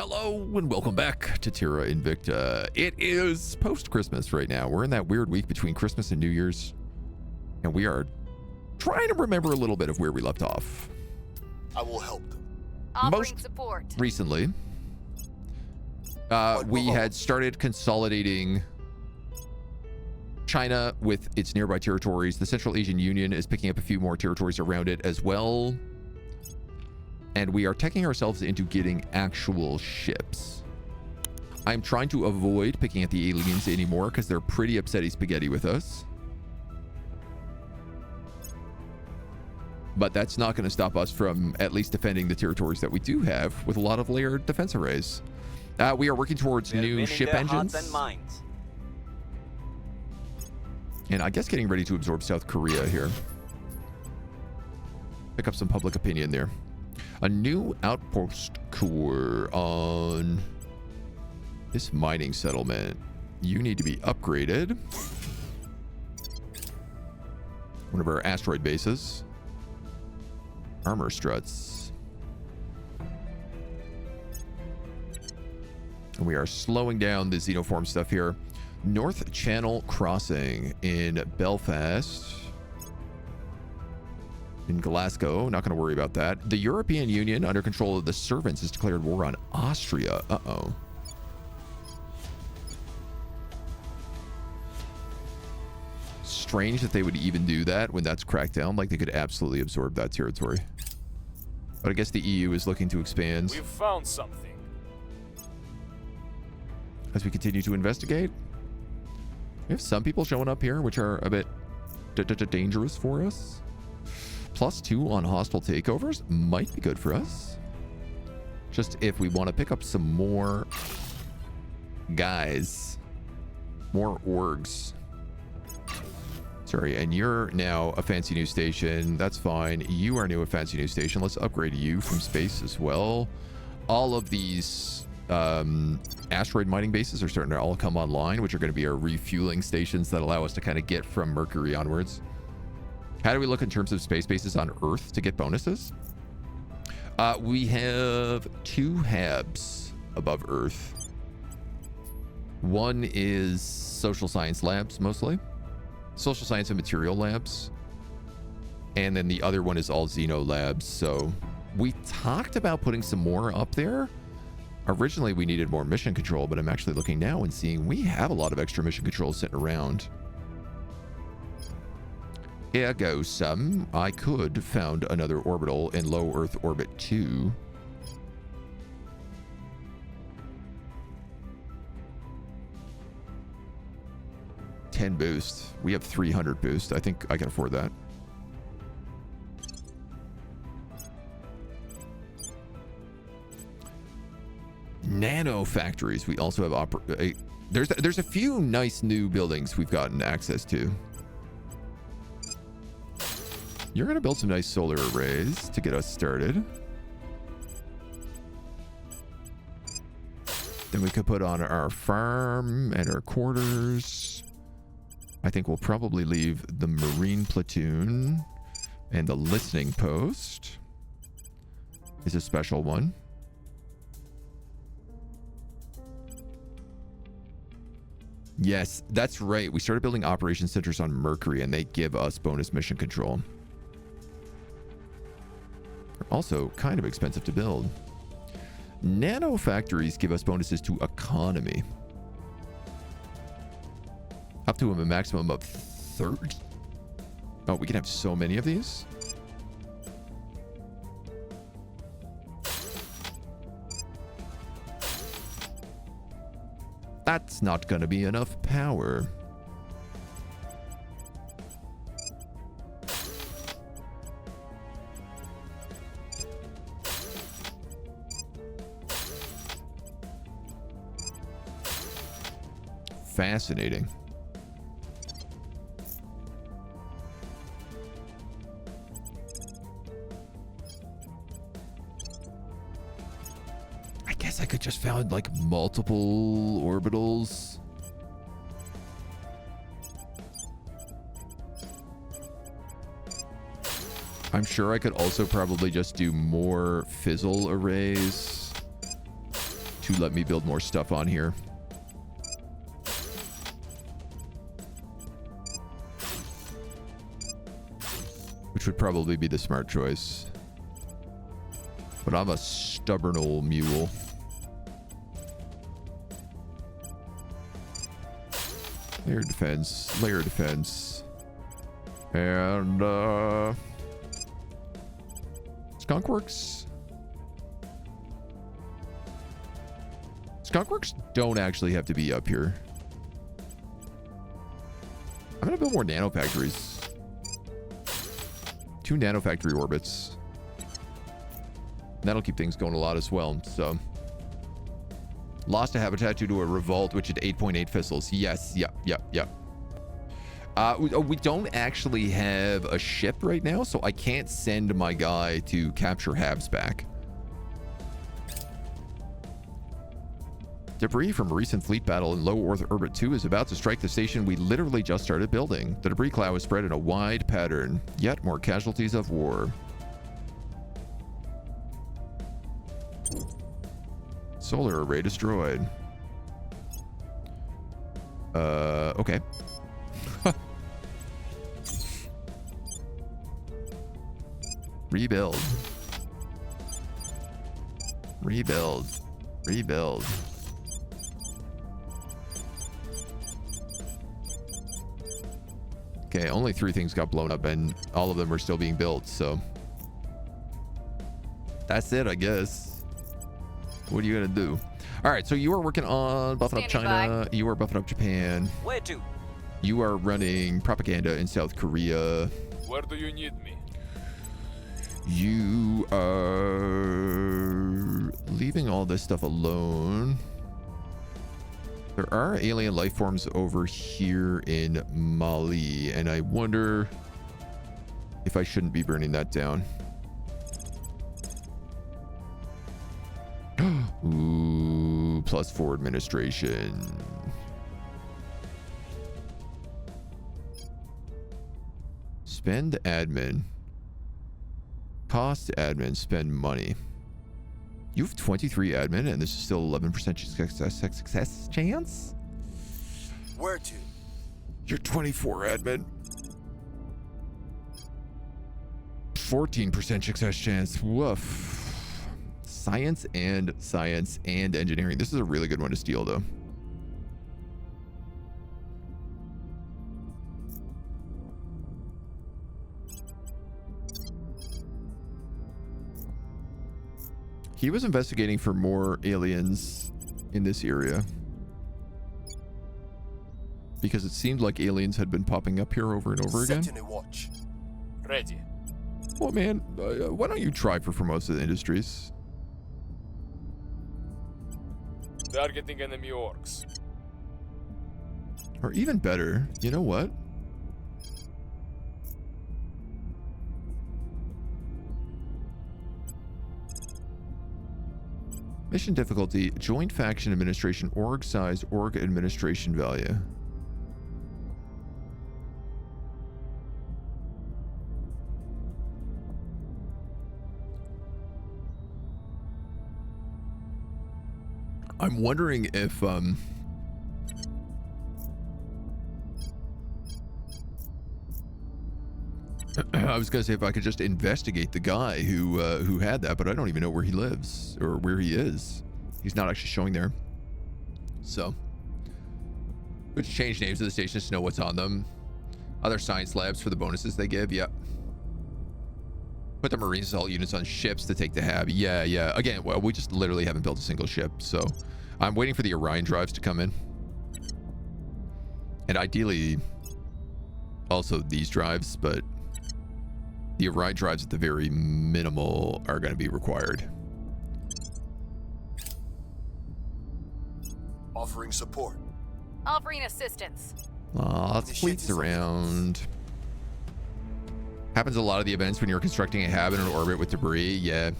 Hello and welcome back to Terra Invicta. It is post-Christmas right now. We're in that weird week between Christmas and New Year's. And we are trying to remember a little bit of where we left off. I will help them. Offering support. Recently, we had started consolidating China with its nearby territories. The Central Asian Union is picking up a few more territories around it as well. And we are teching ourselves into getting actual ships. I'm trying to avoid picking at the aliens anymore because they're pretty upsetty spaghetti with us. But that's not going to stop us from at least defending the territories that we do have with a lot of layered defense arrays. We are working towards new ship engines. And I guess getting ready to absorb South Korea here. Pick up some public opinion there. A new outpost core on this mining settlement. You need to be upgraded. One of our asteroid bases. Armor struts. And we are slowing down the xenoform stuff here. North Channel Crossing in Belfast. In Glasgow, not going to worry about that. The European Union, under control of the servants, has declared war on Austria. Uh-oh. Strange that they would even do that when that's cracked down. Like, they could absolutely absorb that territory. But I guess the EU is looking to expand. We've found something. As we continue to investigate. We have some people showing up here, which are a bit dangerous for us. +2 on hostile takeovers might be good for us. Just if we want to pick up some more guys. More orgs. Sorry, and you're now a fancy new station. That's fine. You are new a fancy new station. Let's upgrade you from space as well. All of these asteroid mining bases are starting to all come online, which are going to be our refueling stations that allow us to kind of get from Mercury onwards. How do we look in terms of space bases on Earth to get bonuses? We have 2 HABs above Earth. One is social science labs, mostly. Social science and material labs. And then the other one is all Xeno labs. So we talked about putting some more up there. Originally, we needed more mission control, but I'm actually looking now and seeing we have a lot of extra mission control sitting around. Ergo sum, I could found another orbital in low Earth orbit 2. $10 boost. We have 300 boost. I think I can afford that. Nano factories. We also have there's a few nice new buildings we've gotten access to. You're going to build some nice solar arrays to get us started. Then we could put on our farm and our quarters. I think we'll probably leave the marine platoon, and the listening post is a special one. Yes, that's right. We started building operation centers on Mercury, and they give us bonus mission control. Also kind of expensive to build. Nano factories give us bonuses to economy. Up to a maximum of 30. Oh, we can have so many of these. That's not going to be enough power. Fascinating. I guess I could just found like multiple orbitals. I'm sure I could also probably just do more fizzle arrays. to let me build more stuff on here. Which would probably be the smart choice. But I'm a stubborn old mule. Layer defense, layer defense. And Skunkworks. Skunkworks don't actually have to be up here. I'm gonna build more nanofactories. 2 nanofactory orbits. That'll keep things going a lot as well. So, lost a habitat due to a revolt, which had 8.8 fissils. Yes, yep. We don't actually have a ship right now, so I can't send my guy to capture Habs back. Debris from a recent fleet battle in low Earth orbit 2 is about to strike the station we literally just started building. The debris cloud is spread in a wide pattern. Yet more casualties of war. Solar array destroyed. Okay. Rebuild. Rebuild. Rebuild. Okay, only 3 things got blown up and all of them are still being built, so that's it, I guess. What are you gonna do? All right, so you are working on buffing up China. You are buffing up Japan. Where to? You are running propaganda in South Korea. Where do you need me? You are leaving all this stuff alone. There are alien life forms over here in Mali, and I wonder if I shouldn't be burning that down. Ooh, +4 administration. Spend admin. Cost admin, spend money. You have 23 admin and this is still 11% success chance? Where to? You're 24 admin. 14% success chance. Woof. Science and engineering. This is a really good one to steal though. He was investigating for more aliens in this area because it seemed like aliens had been popping up here over and over again. Setting a watch. Ready. Well, man, why don't you try for Formosa Industries? Targeting enemy orcs. Or even better, you know what? Mission difficulty, joint faction administration, org size, org administration value. I'm wondering if I was gonna say if I could just investigate the guy who had that, but I don't even know where he lives or where he is. He's not actually showing there. So, let's change names of the stations to know what's on them. Other science labs for the bonuses they give. Yep. Put the marine assault units on ships to take the Hab. Yeah. Again, well, we just literally haven't built a single ship, so I'm waiting for the Orion drives to come in, and ideally also these drives, but the Orion drives at the very minimal are going to be required. Offering support. Offering assistance. Fleets around. Happens a lot of the events when you're constructing a Hab in an orbit with debris. Yeah,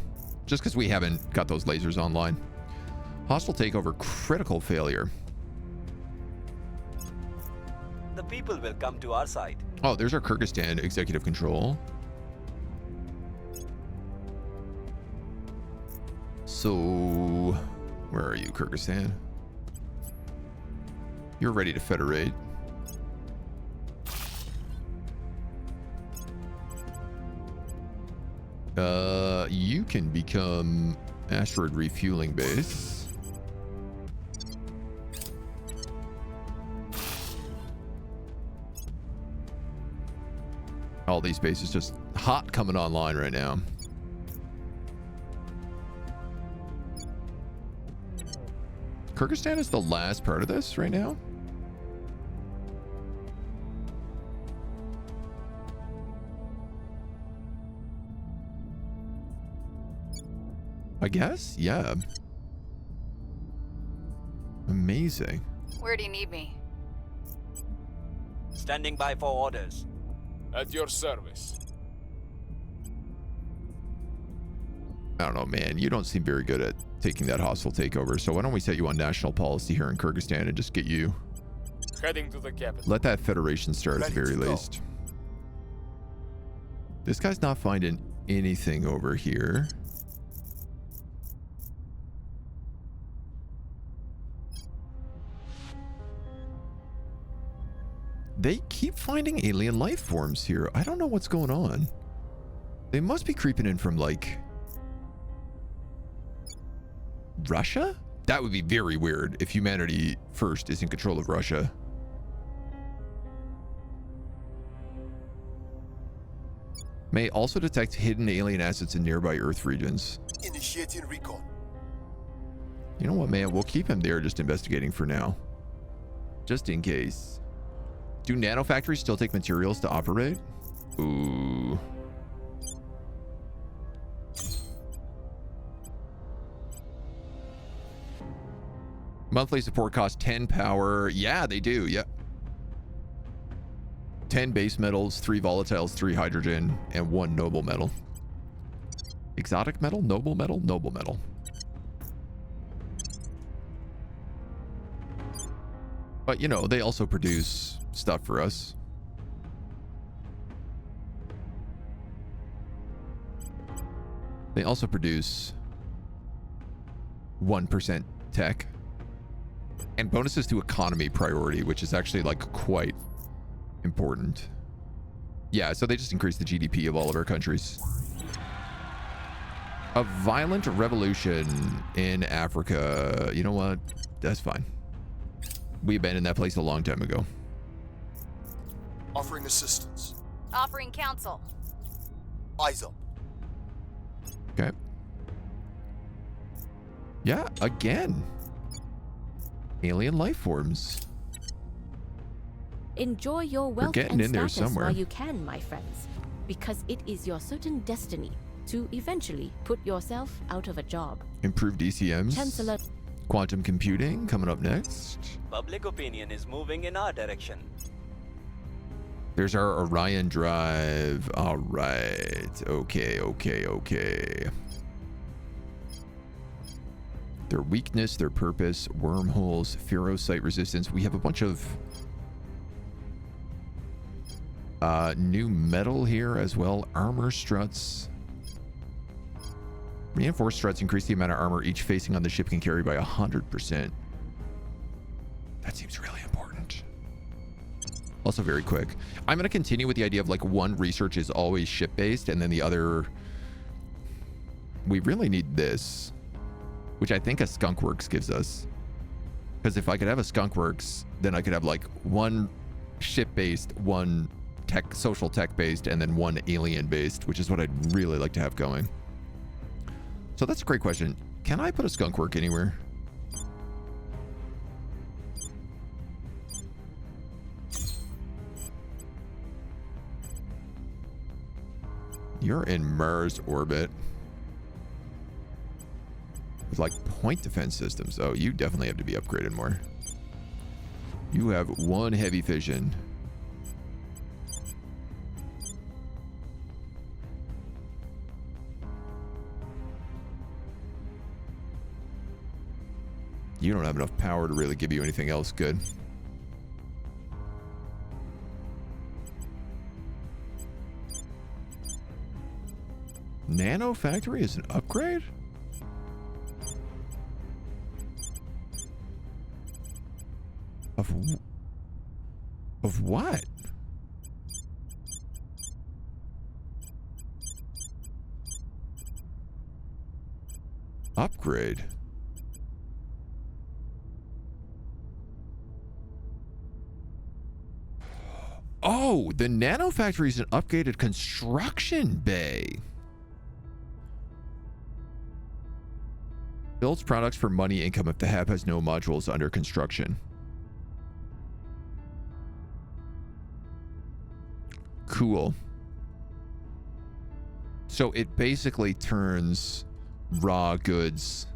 just because we haven't got those lasers online. Hostile takeover, critical failure. The people will come to our side. Oh, there's our Kyrgyzstan executive control. So Where are you, Kyrgyzstan? You're ready to federate. You can become asteroid refueling base. All these bases just hot coming online right now. Kyrgyzstan is the last part of this right now. I guess, yeah. Amazing. Where do you need me? Standing by for orders. At your service. I don't know, man. You don't seem very good at taking that hostile takeover. So why don't we set you on national policy here in Kyrgyzstan and just get you... Heading to the capital. Let that federation start at the very least. This guy's not finding anything over here. They keep finding alien life forms here. I don't know what's going on. They must be creeping in from, like, Russia? That would be very weird if humanity first is in control of Russia. May also detect hidden alien assets in nearby Earth regions. Initiating recon. You know what, man? We'll keep him there just investigating for now. Just in case. Do nano factories still take materials to operate? Ooh. Monthly support costs 10 power. Yeah, they do. Yeah. 10 base metals, 3 volatiles, 3 hydrogen, and 1 noble metal. Exotic metal, noble metal, noble metal. But, you know, they also produce stuff for us. They also produce 1% tech and bonuses to economy priority, which is actually like quite important. Yeah, so they just increase the GDP of all of our countries. A violent revolution in Africa. You know what? That's fine. We abandoned that place a long time ago. Offering assistance. Offering counsel. Eyes up. Okay. Yeah, again. Alien life forms. Enjoy your wealth getting and in there status somewhere. while you can, my friends, because it is your certain destiny to eventually put yourself out of a job. Improved DCMs. Chancellor. Quantum computing coming up next. Public opinion is moving in our direction. There's our Orion drive. All right. Okay. Their weakness, their purpose, wormholes, ferrocite resistance. We have a bunch of new metal here as well. Armor struts. Reinforced struts increase the amount of armor each facing on the ship can carry by 100%. That seems really important. Also very quick. I'm going to continue with the idea of like one research is always ship-based and then the other... We really need this, which I think a skunkworks gives us. Because if I could have a skunkworks, then I could have like one ship-based, one social tech-based, and then one alien-based, which is what I'd really like to have going. So that's a great question. Can I put a skunkwork anywhere? You're in Mars orbit. With like point defense systems. Oh, you definitely have to be upgraded more. You have one heavy fission. You don't have enough power to really give you anything else good. Nano factory is an upgrade? Of what? Upgrade. Oh, the nano factory is an upgraded construction bay. Builds products for money income if the hab has no modules under construction. Cool. So it basically turns raw goods.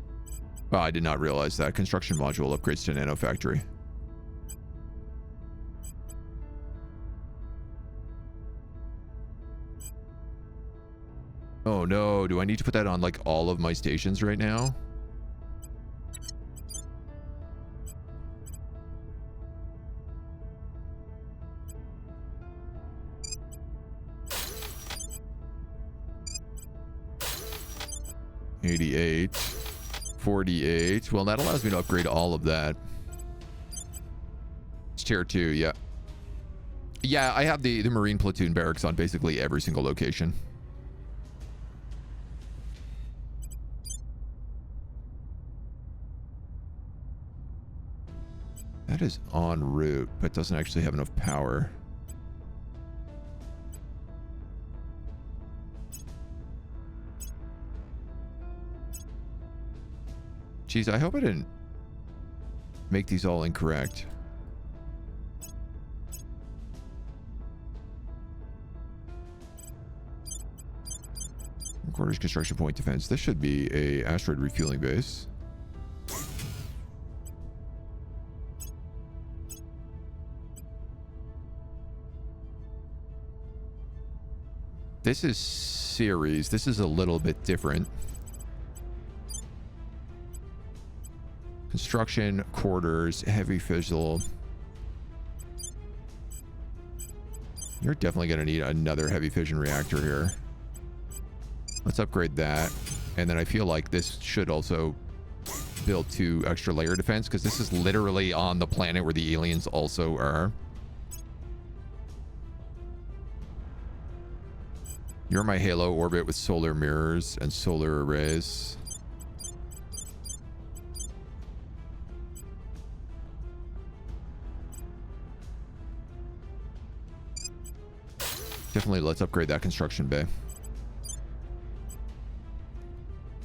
Oh, I did not realize that. Construction module upgrades to nano factory. Oh no, do I need to put that on like all of my stations right now? $88, 48. Well, that allows me to upgrade all of that. It's tier 2, yeah. Yeah, I have the Marine platoon barracks on basically every single location. That is en route, but doesn't actually have enough power. Jeez, I hope I didn't make these all incorrect. Quarters construction point defense. This should be a asteroid refueling base. This is series. This is a little bit different. Construction, quarters, heavy fissile. You're definitely going to need another heavy fission reactor here. Let's upgrade that. And then I feel like this should also build 2 extra layer defense, because this is literally on the planet where the aliens also are. You're my halo orbit with solar mirrors and solar arrays. Definitely let's upgrade that construction bay.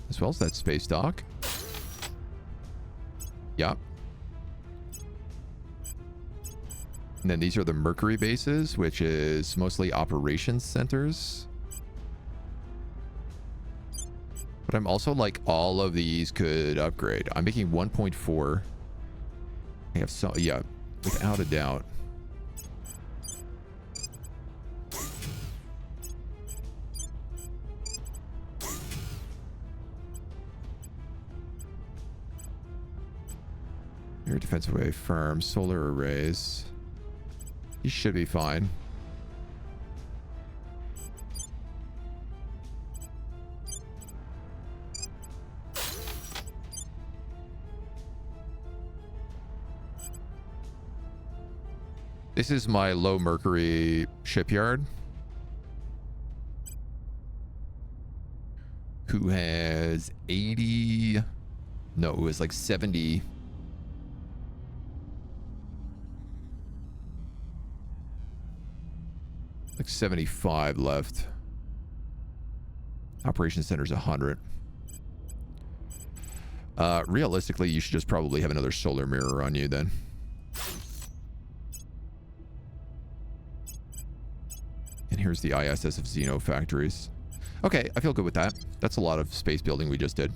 As well as that space dock. Yep. And then these are the Mercury bases, which is mostly operations centers. But I'm also like, all of these could upgrade. I'm making 1.4. I have so, yeah, without a doubt. Your defensive wave firm, solar arrays. You should be fine. This is my low mercury shipyard, who has 80, no, it was like 70. Like 75 left. Operations center's 100. Realistically, you should just probably have another solar mirror on you then. And here's the ISS of Xeno factories. Okay, I feel good with that. That's a lot of space building we just did.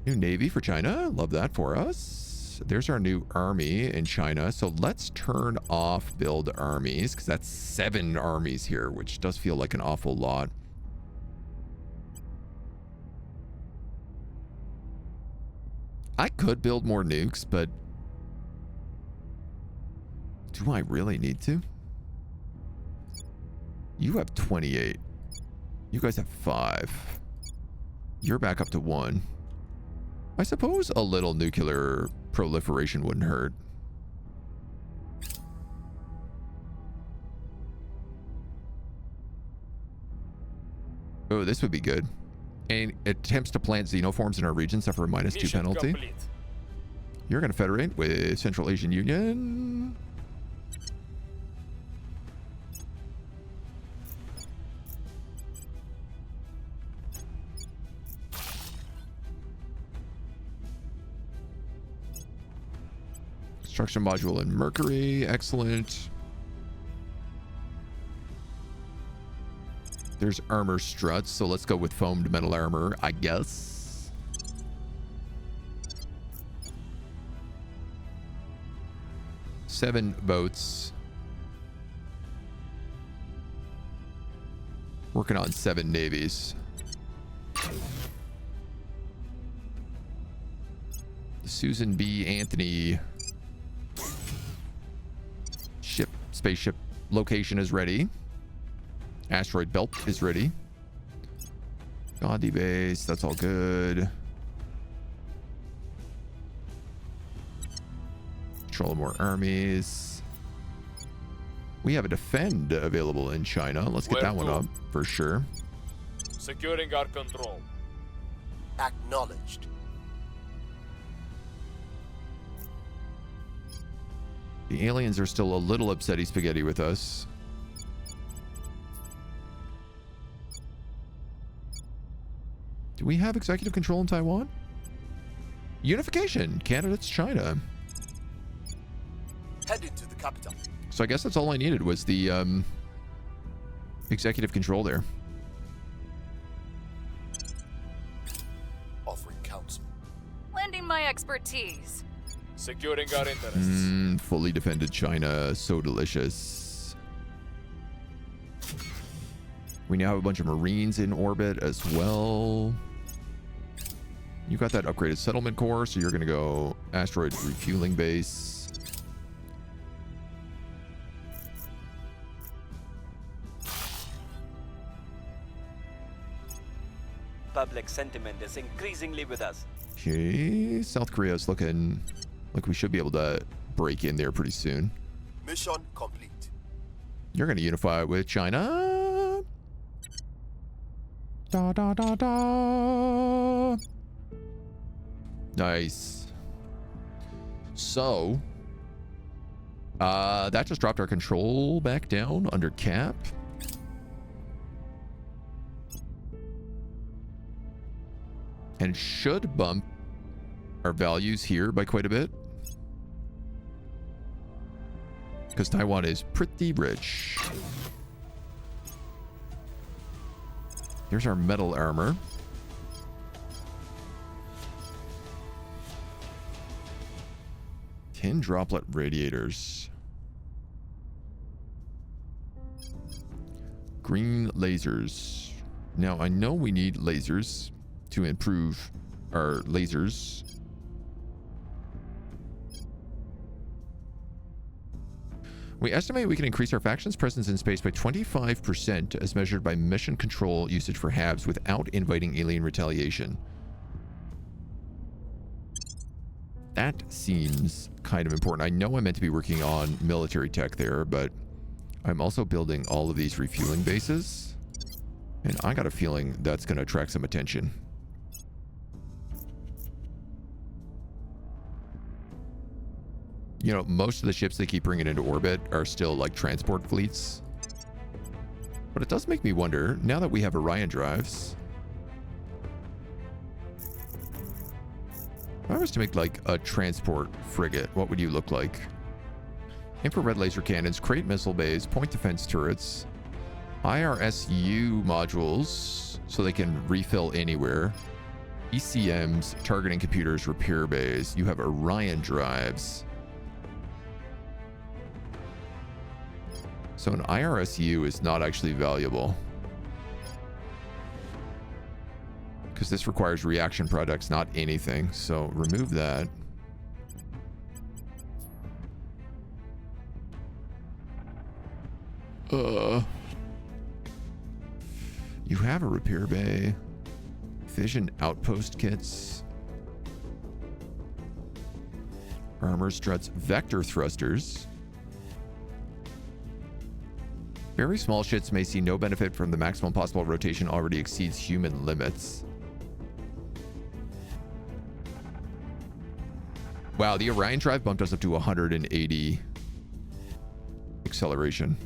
New Navy for China. Love that for us. There's our new army in China. So let's turn off build armies, because that's 7 armies here, which does feel like an awful lot. I could build more nukes, but do I really need to? You have 28. You guys have 5. You're back up to 1. I suppose a little nuclear proliferation wouldn't hurt. Oh, this would be good. And attempts to plant xenoforms in our region suffer a -2 Mission penalty. complete. You're going to federate with Central Asian Union. Construction module in Mercury. Excellent. There's armor struts, so let's go with foamed metal armor, I guess. Seven boats. Working on 7 navies. Susan B. Anthony spaceship location is ready. Asteroid belt is ready. Gandhi base, that's all good. Control more armies. We have a defend available in China. Let's get Where that one to? up for sure. Securing our control. Acknowledged. The aliens are still a little upsetty spaghetti with us. Do we have executive control in Taiwan? Unification. Candidates China. Heading to the capital. So I guess that's all I needed was the executive control there. Offering counsel. Lending my expertise. Securing our interests. Fully defended China. So delicious. We now have a bunch of Marines in orbit as well. You got that upgraded settlement core, so you're going to go asteroid refueling base. Public sentiment is increasingly with us. Okay, South Korea's looking like we should be able to break in there pretty soon. Mission complete. You're going to unify with China. Da da da da. Nice. So, that just dropped our control back down under cap. And should bump our values here by quite a bit. Because Taiwan is pretty rich. Here's our metal armor. Tin droplet radiators. Green lasers. Now, I know we need lasers to improve our lasers. We estimate we can increase our faction's presence in space by 25% as measured by mission control usage for HABs without inviting alien retaliation. That seems kind of important. I know I'm meant to be working on military tech there, but I'm also building all of these refueling bases. And I got a feeling that's going to attract some attention. You know, most of the ships they keep bringing into orbit are still like transport fleets. But it does make me wonder, now that we have Orion drives, if I was to make like a transport frigate, what would you look like? Infrared laser cannons, crate missile bays, point defense turrets, IRSU modules so they can refill anywhere, ECMs, targeting computers, repair bays. You have Orion drives. So an IRSU is not actually valuable. Because this requires reaction products, not anything. So remove that. You have a repair bay. Fission outpost kits. Armor struts. Vector thrusters. Very small ships may see no benefit from the maximum possible rotation already exceeds human limits. Wow, the Orion drive bumped us up to 180 acceleration.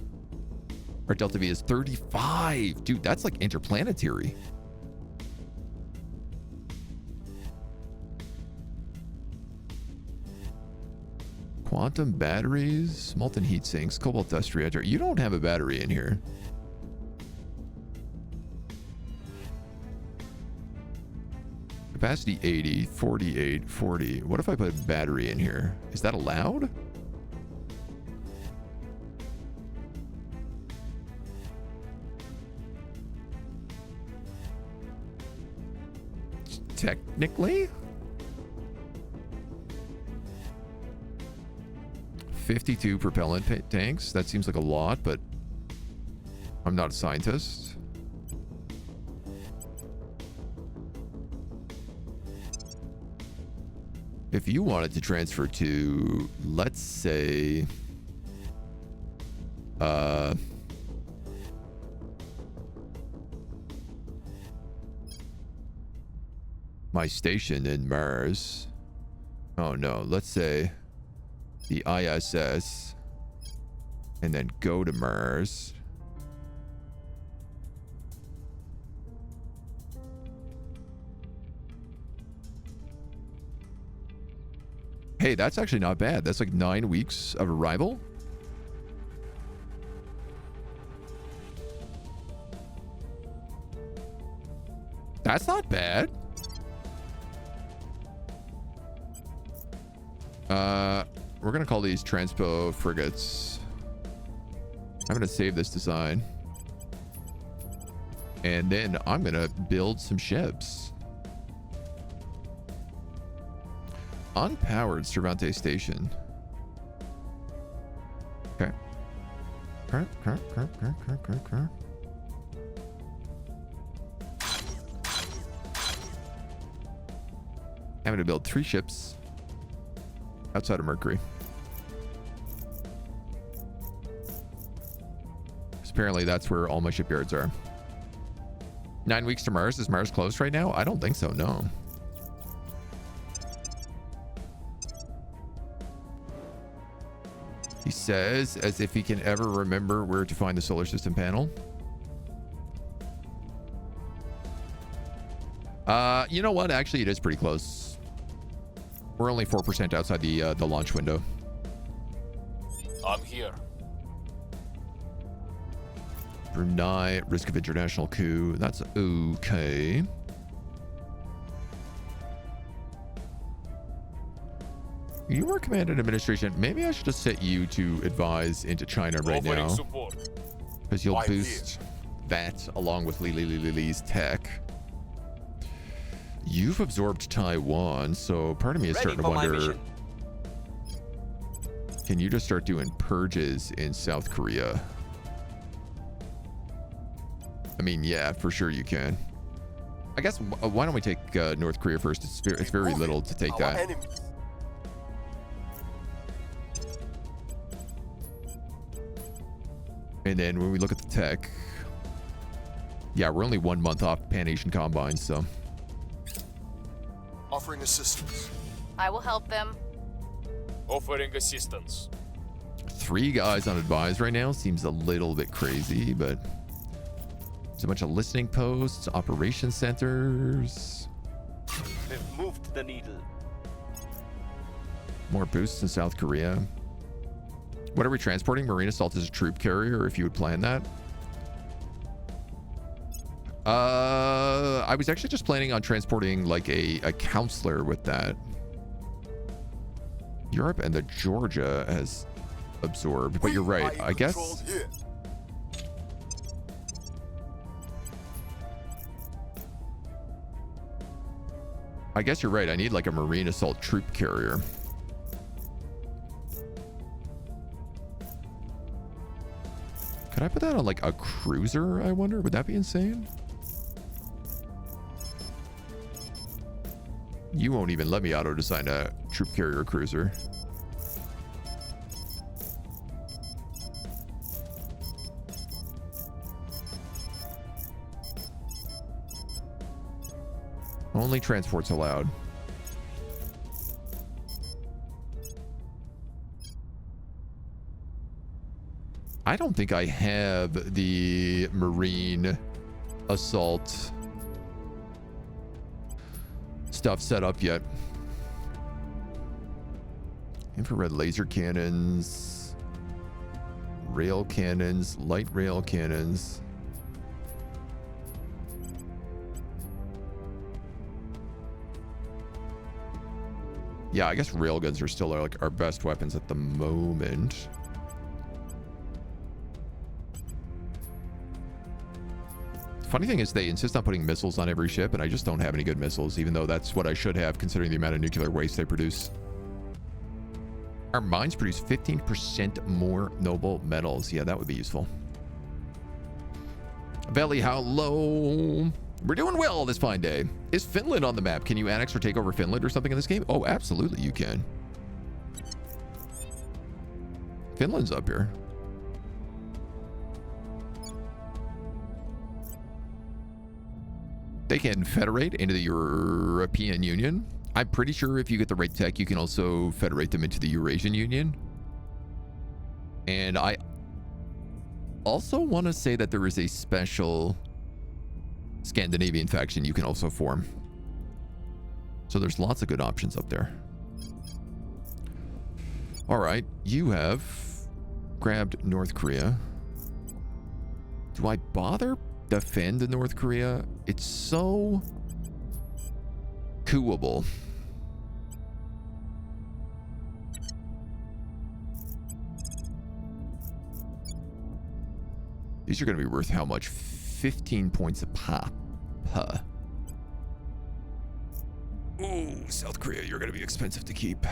Our Delta V is 35. Dude, that's like interplanetary. Quantum batteries, molten heat sinks, cobalt dust reactor. You don't have a battery in here. Capacity 80, 48, 40. What if I put a battery in here? Is that allowed? Technically? 52 propellant tanks. That seems like a lot, but I'm not a scientist. If you wanted to transfer to, let's say, my station in Mars. Oh no, let's say the ISS and then go to Mars. Hey, that's actually not bad. That's like 9 weeks of arrival. That's not bad. We're gonna call these transpo frigates. I'm gonna save this design. And then I'm gonna build some ships. Unpowered Cervantes Station. Okay. I'm gonna build 3 ships outside of Mercury. Apparently that's where all my shipyards are. 9 weeks to Mars. Is Mars closed right now? I don't think so, no. He says, as if he can ever remember where to find the solar system panel. You know what? Actually, it is pretty close. We're only 4% outside the launch window. I'm here. Brunei, risk of international coup. That's okay. You are command and administration. Maybe I should just set you to advise into China right Offering now. support. Because you'll I'm boost that along with Lily's tech. You've absorbed Taiwan, so part of me is Ready starting to for my wonder, mission. can you just start doing purges in South Korea? I mean, yeah, for sure you can. I guess, why don't we take North Korea first? It's very little to take Our that. enemies. And then when we look at the tech, yeah, we're only 1 month off Pan-Asian Combine, so. Offering assistance. I will help them. Offering assistance. 3 guys on advise right now seems a little bit crazy, but there's a bunch of listening posts, operation centers. We've moved the needle. More boosts in South Korea. What are we transporting? Marine assault as a troop carrier, if you would plan that. I was actually just planning on transporting like a counselor with that. Europe and the Georgia has absorbed, but you're right. I guess. Here. I guess you're right. I need like a marine assault troop carrier. Could I put that on like a cruiser, I wonder? Would that be insane? You won't even let me auto-design a troop carrier cruiser. Only transports allowed. I don't think I have the marine assault stuff set up yet. Infrared laser cannons, rail cannons, light rail cannons. Yeah, I guess railguns are still like our best weapons at the moment. Funny thing is they insist on putting missiles on every ship, and I just don't have any good missiles, even though that's what I should have considering the amount of nuclear waste they produce. Our mines produce 15% more noble metals. Yeah, that would be useful. Valley, how low? We're doing well this fine day. Is Finland on the map? Can you annex or take over Finland or something in this game? Oh, absolutely you can. Finland's up here. They can federate into the European Union. I'm pretty sure if you get the right tech, you can also federate them into the Eurasian Union. And I also want to say that there is a special Scandinavian faction you can also form. So there's lots of good options up there. All right, you have grabbed North Korea. Do I bother defend North Korea? It's so coolable. These are going to be worth how much? 15 points a pop. Huh. Ooh, South Korea, you're going to be expensive to keep.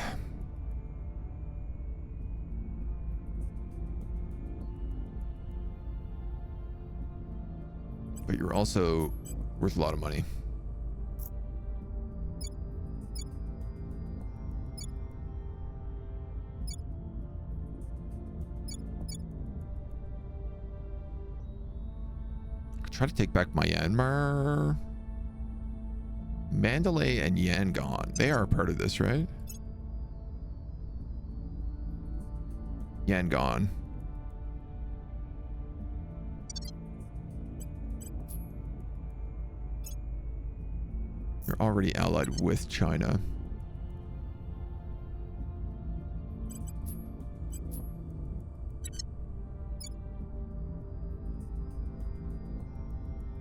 But you're also worth a lot of money. Try to take back Myanmar. Mandalay and Yangon. They are part of this, right? Yangon. You're already allied with China.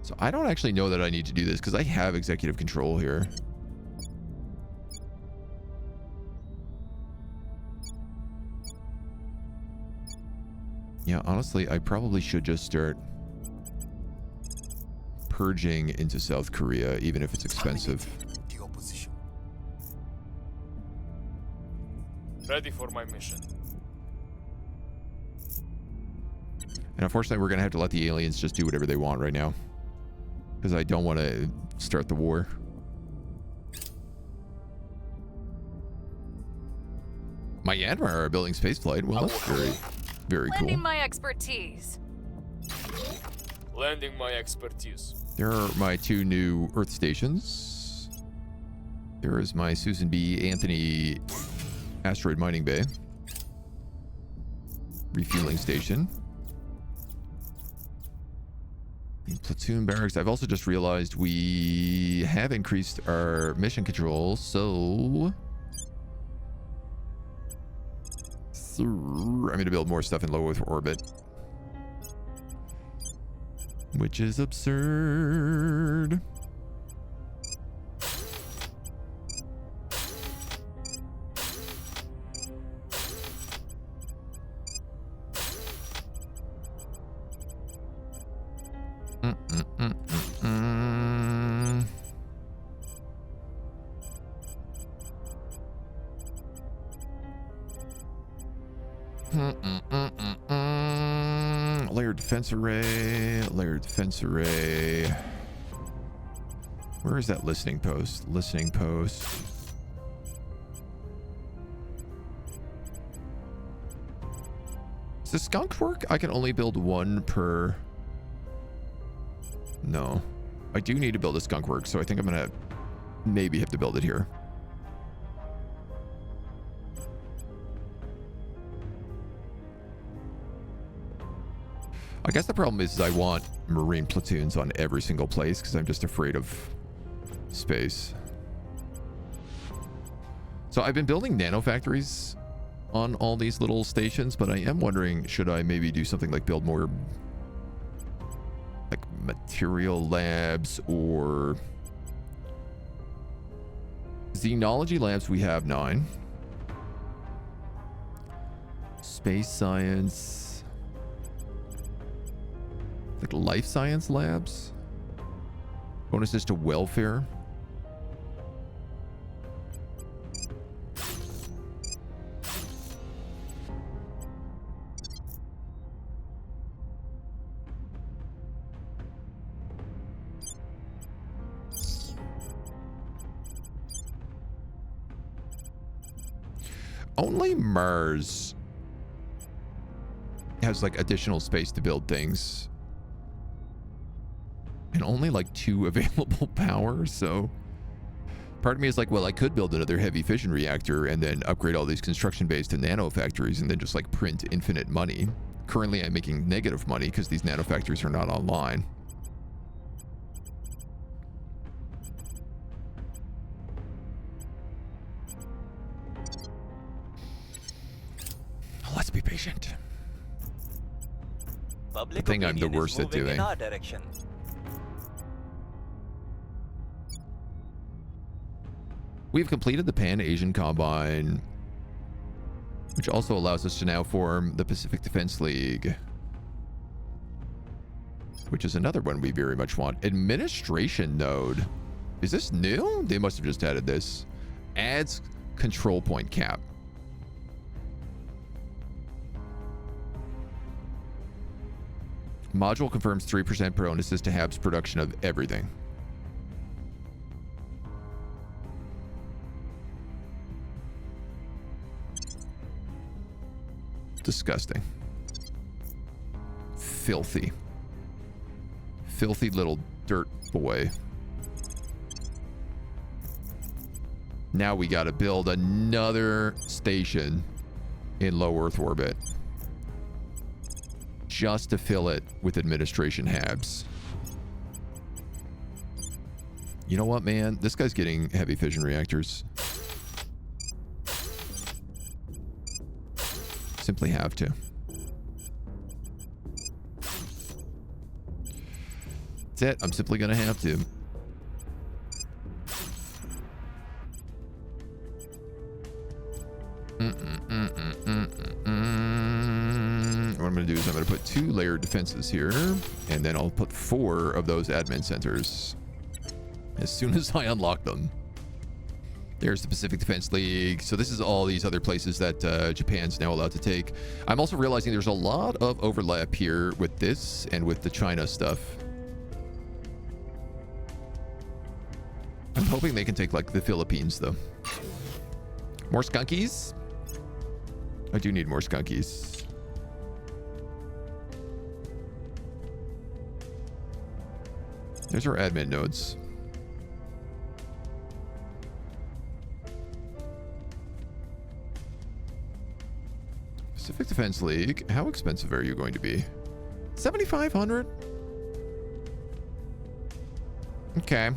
So I don't actually know that I need to do this because I have executive control here. Yeah, honestly, I probably should just start purging into South Korea, even if it's expensive. The opposition. Ready for my mission. And unfortunately, we're going to have to let the aliens just do whatever they want right now. Because I don't want to start the war. Myanmar are building spaceflight. Well, that's very, very cool. Lending my expertise. Lending my expertise. There are my two new Earth stations. There is my Susan B. Anthony asteroid mining bay. Refueling station. Platoon barracks. I've also just realized we have increased our mission control, so I'm going to build more stuff in low Earth orbit, which is absurd. Layered defense array, layered defense array. Where is that listening post? Listening post. Does the skunk work? I can only build one per... No. I do need to build a skunk work, so I think I'm gonna maybe have to build it here. I guess the problem is I want marine platoons on every single place because I'm just afraid of space. So I've been building nano factories on all these little stations, but I am wondering, should I maybe do something like build more like material labs or xenology labs? We have 9. Space science, like life science labs, bonuses to welfare. Only Mars has like additional space to build things. And only like 2 available power, so part of me is like, well, I could build another heavy fission reactor and then upgrade all these construction bays to nano factories and then just like print infinite money. Currently, I'm making negative money because these nano factories are not online. Let's be patient. Public I think I'm the opinion is worst at moving doing. in our direction. We've completed the Pan-Asian Combine, which also allows us to now form the Pacific Defense League, which is another one we very much want. Administration node. Is this new? They must have just added this. Adds control point cap. Module confirms 3% bonuses to Hab's production of everything. Disgusting. Filthy. Filthy little dirt boy. Now we got to build another station in low Earth orbit just to fill it with administration Habs. You know what, man? This guy's getting heavy fission reactors. Simply have to. That's it. I'm simply gonna have to. What I'm gonna do is I'm gonna put 2 layered defenses here, and then I'll put 4 of those admin centers as soon as I unlock them. There's the Pacific Defense League. So this is all these other places that Japan's now allowed to take. I'm also realizing there's a lot of overlap here with this and with the China stuff. I'm hoping they can take like the Philippines though. More skunkies? I do need more skunkies. There's our admin nodes. Pacific Defense League. How expensive are you going to be? 7,500? Okay.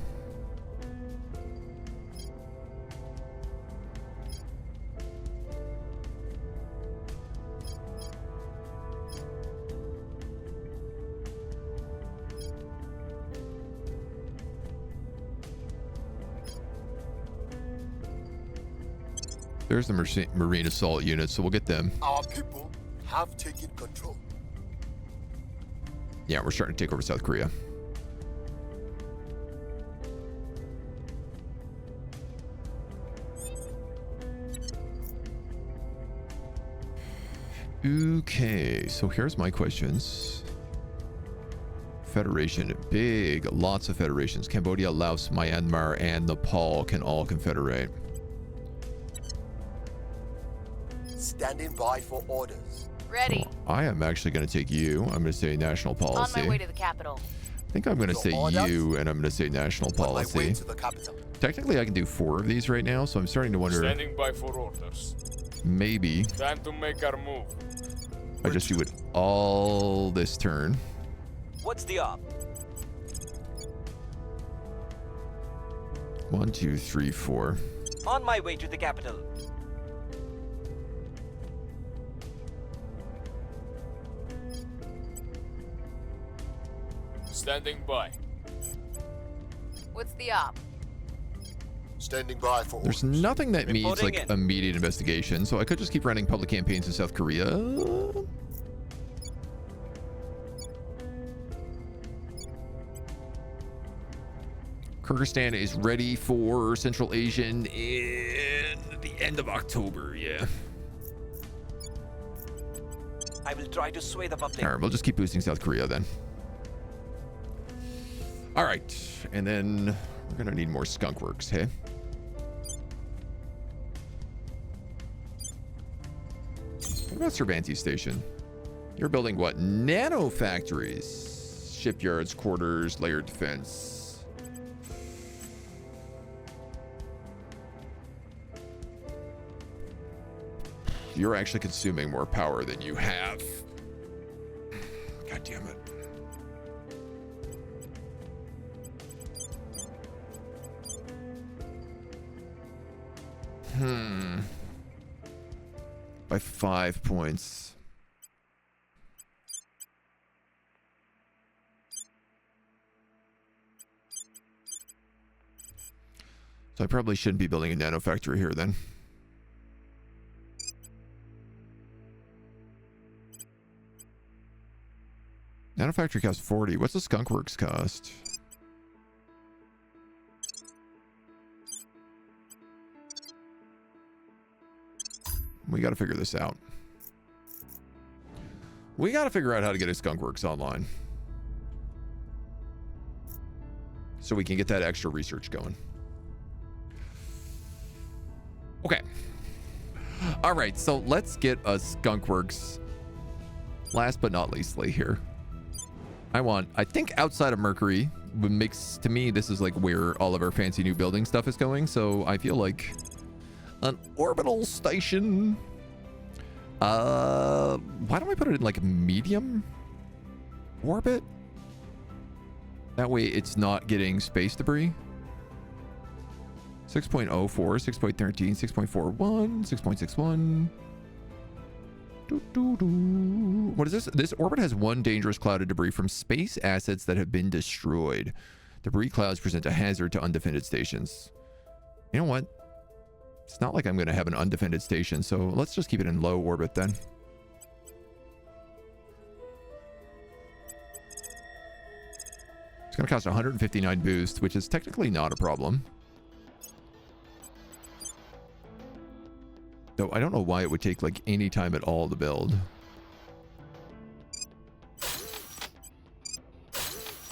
There's the Marine Assault Unit, so we'll get them. Our people have taken control. Yeah, we're starting to take over South Korea. Okay, so here's my questions. Federation big. Lots of federations. Cambodia, Laos, Myanmar, and Nepal can all confederate. Standing by for orders. Ready. I am actually going to take you. I'm going to say national policy. On my way to the capital. I think I'm going to say orders? you, and I'm going to say national On my way policy. to the capital. Technically, I can do 4 of these right now, so I'm starting to wonder, Standing by for orders. maybe Time to make our move. I just do it all this turn. What's the op? 1, 2, 3, 4. On my way to the capital. Standing by. What's the op? Standing by for There's orders. nothing that needs Reporting like in. immediate investigation, so I could just keep running public campaigns in South Korea. Kyrgyzstan is ready for Central Asian in the end of October, yeah. I will try to sway the public. All right, we'll just keep boosting South Korea then. All right, and then we're gonna need more skunk works, hey? What about Cervantes Station? You're building what? Nano factories, shipyards, quarters, layered defense. You're actually consuming more power than you have. God damn it. By 5 points. So I probably shouldn't be building a nano factory here then. Nano factory costs 40. What's the skunk works cost? We got to figure this out. We got to figure out how to get a skunk works online, so we can get that extra research going. Okay. All right, so let's get a skunk works. Last but not leastly here. I think outside of Mercury makes, to me, this is like where all of our fancy new building stuff is going. So I feel like an orbital station. Why don't we put it in like medium orbit? That way it's not getting space debris. 6.04, 6.13, 6.41, 6.61. What is this? This orbit has one dangerous cloud of debris from space assets that have been destroyed. Debris clouds present a hazard to undefended stations. You know what? It's not like I'm going to have an undefended station, so let's just keep it in low orbit then. It's going to cost 159 boost, which is technically not a problem. Though I don't know why it would take like any time at all to build.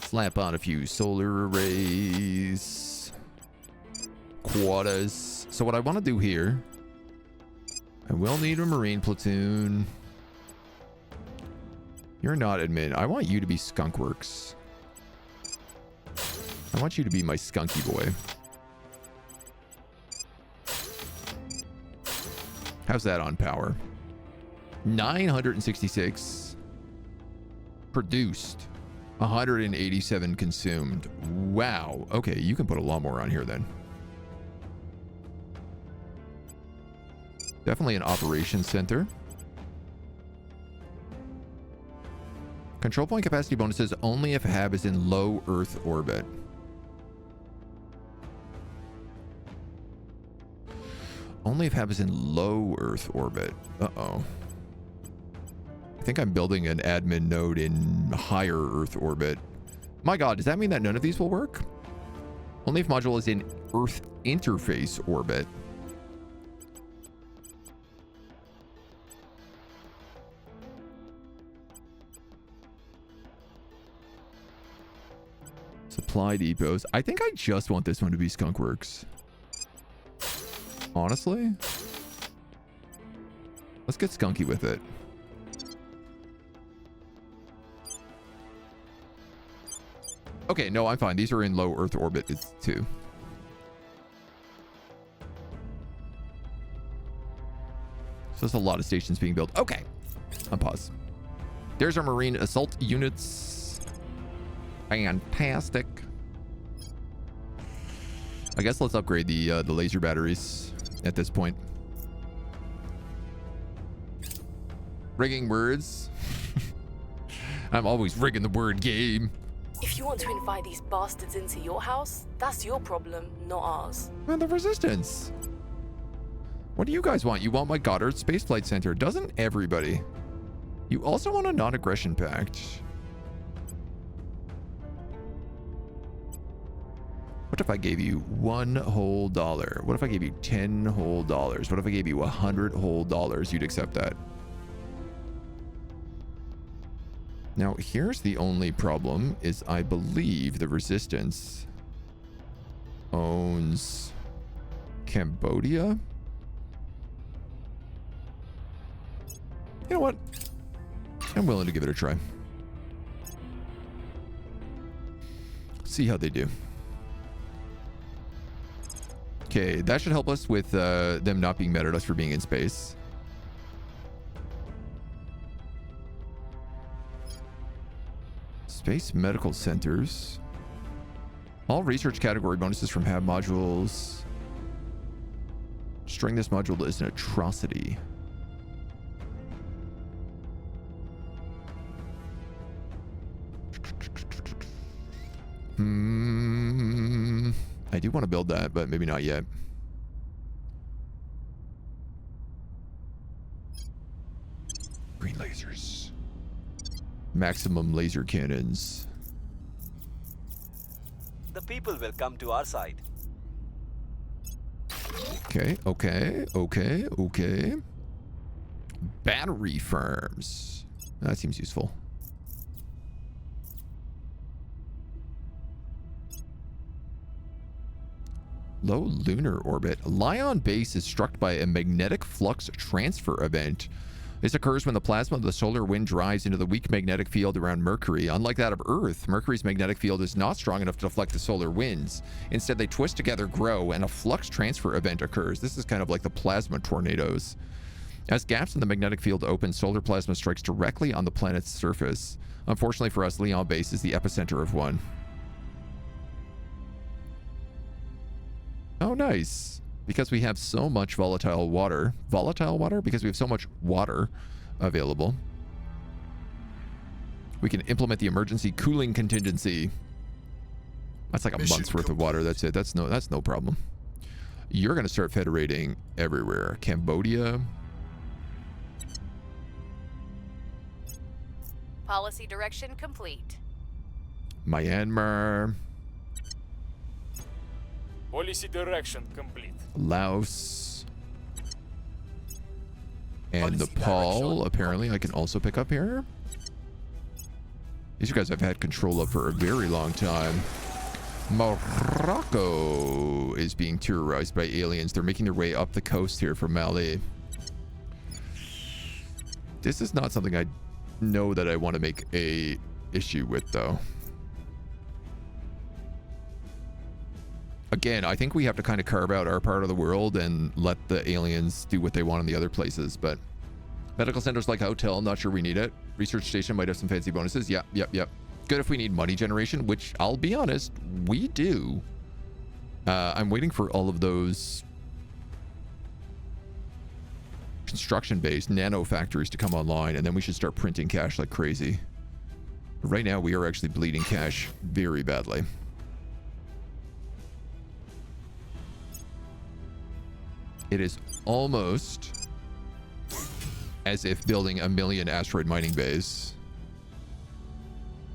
Slap on a few solar arrays. Quadas. So what I want to do here, I will need a marine platoon. You're not admin. I want you to be skunk works. I want you to be my skunky boy. How's that on power? 966 produced, 187 consumed. Wow. Okay, you can put a lot more on here then. Definitely an operations center. Control point capacity bonuses only if HAB is in low Earth orbit. Only if HAB is in low Earth orbit. Uh-oh. I think I'm building an admin node in higher Earth orbit. My God, does that mean that none of these will work? Only if module is in Earth interface orbit. supply depots. I think I just want this one to be Skunk Works. Honestly. Let's get skunky with it. Okay, no, I'm fine. These are in low Earth orbit too. So there's a lot of stations being built. Okay. Unpause. There's our marine assault units. Fantastic. I guess let's upgrade the laser batteries at this point. Rigging words. I'm always rigging the word game. If you want to invite these bastards into your house, that's your problem, not ours. And the resistance. What do you guys want? You want my Goddard Space Flight Center. Doesn't everybody? You also want a non-aggression pact. What if I gave you $1 whole? What if I gave you $10 whole? What if I gave you $100 whole? You'd accept that. Now, here's the only problem is I believe the resistance owns Cambodia. You know what? I'm willing to give it a try. See how they do. Okay, that should help us with them not being mad at us for being in space. Space medical centers. All research category bonuses from HAB modules. Destroying this module is an atrocity. I do want to build that, but maybe not yet. Green lasers. Maximum laser cannons. The people will come to our side. Okay. Battery farms. That seems useful. Low lunar orbit. Lion base is struck by a magnetic flux transfer event. This occurs when the plasma of the solar wind drives into the weak magnetic field around Mercury. Unlike that of Earth, Mercury's magnetic field is not strong enough to deflect the solar winds. Instead, they twist together, grow, and a flux transfer event occurs. This is kind of like the plasma tornadoes. As gaps in the magnetic field open, solar plasma strikes directly on the planet's surface. Unfortunately for us, Leon base is the epicenter of one. Oh, nice. Because we have so much volatile water. Volatile water? Because we have so much water available. We can implement the emergency cooling contingency. That's like a month's worth of water. That's it. That's no problem. You're going to start federating everywhere. Cambodia. Policy direction complete. Myanmar. Policy direction complete. Laos. And Policy Nepal, direction apparently, I can also pick up here. These guys I've had control of for a very long time. Morocco is being terrorized by aliens. They're making their way up the coast here from Mali. This is not something I know that I want to make a issue with, though. Again, I think we have to kind of carve out our part of the world and let the aliens do what they want in the other places, but medical centers like hotel, not sure we need it. Research station might have some fancy bonuses. Yep. Good if we need money generation, which I'll be honest, we do. I'm waiting for all of those construction-based nano factories to come online, and then we should start printing cash like crazy. Right now, we are actually bleeding cash very badly. It is almost as if building 1 million asteroid mining bays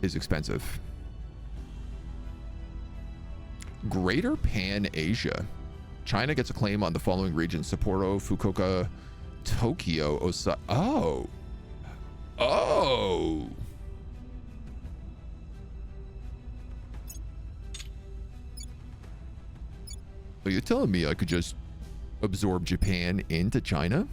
is expensive. Greater Pan Asia. China gets a claim on the following regions: Sapporo, Fukuoka, Tokyo, Osaka. Oh. Are you telling me I could just absorb Japan into China?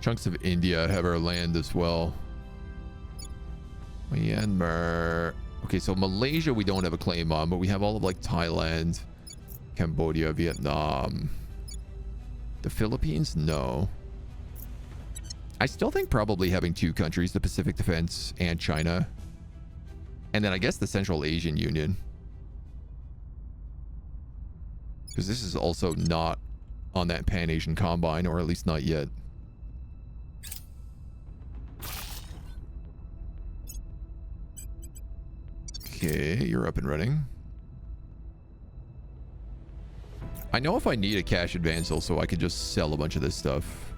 Chunks of India have our land as well. Myanmar. Okay, so Malaysia we don't have a claim on, but we have all of like Thailand, Cambodia, Vietnam. The Philippines? No. I still think probably having two countries, the Pacific Defense and China. And then I guess the Central Asian Union. Because this is also not on that Pan-Asian Combine, or at least not yet. Okay, you're up and running. I know if I need a cash advance also, I could just sell a bunch of this stuff.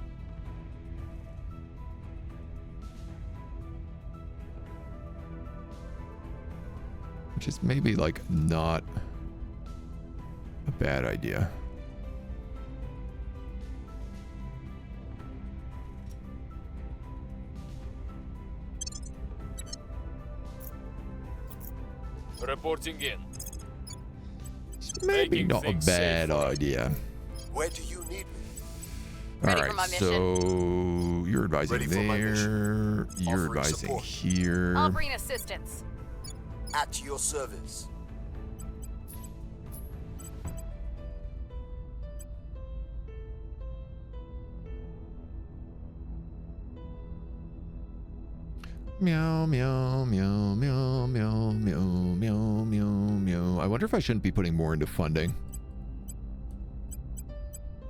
Which is maybe like not a bad idea. Reporting in. Maybe Making not a things bad safer. idea. Where do you need me? Ready All for my right, so you're advising Ready for my there. You're Offering advising support. here. Offering assistance. At your service. Meow, meow, meow, meow, meow, meow, meow, meow, meow. I wonder if I shouldn't be putting more into funding.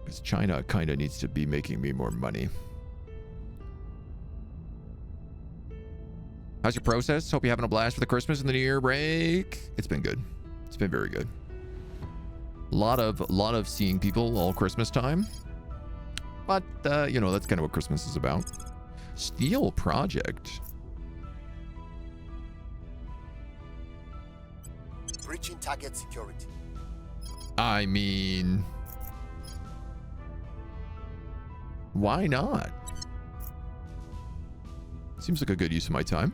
Because China kind of needs to be making me more money. How's your process? Hope you're having a blast for the Christmas and the New Year break. It's been good. It's been very good. A lot of seeing people all Christmas time. But, you know, that's kind of what Christmas is about. Steel Project. Breaching target security. I mean, why not? Seems like a good use of my time.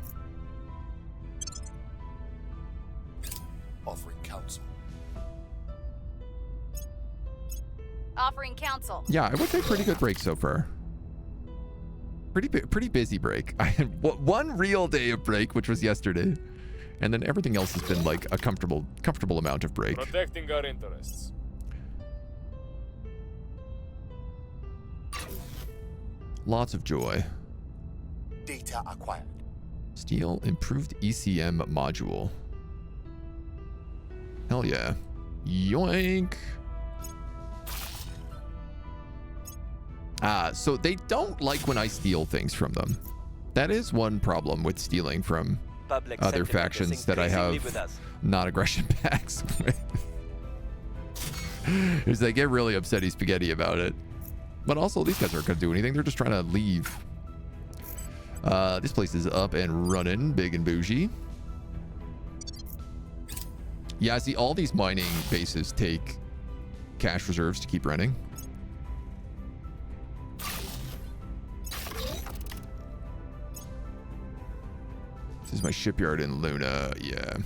Offering counsel. Offering counsel. Yeah, I would say pretty good break so far. Pretty busy break. I had one real day of break, which was yesterday, and then everything else has been like a comfortable amount of break. Protecting our interests. Lots of joy. Data acquired. Steel improved ECM module. Hell yeah. Yoink. So they don't like when I steal things from them. That is one problem with stealing from Public other sentiment factions is that I increasingly with have us. non-aggression pacts with. Is they get really upsetty spaghetti about it. But also, these guys aren't going to do anything. They're just trying to leave. This place is up and running, big and bougie. Yeah, see, all these mining bases take cash reserves to keep running. This is my shipyard in Luna, yeah.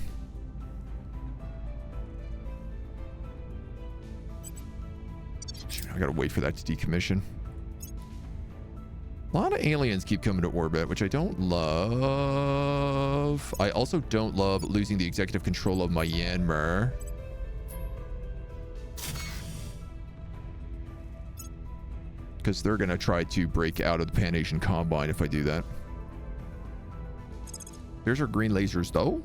I gotta wait for that to decommission. A lot of aliens keep coming to orbit, which I don't love. I also don't love losing the executive control of Myanmar. Because they're gonna try to break out of the Pan-Asian Combine if I do that. Here's our green lasers, though.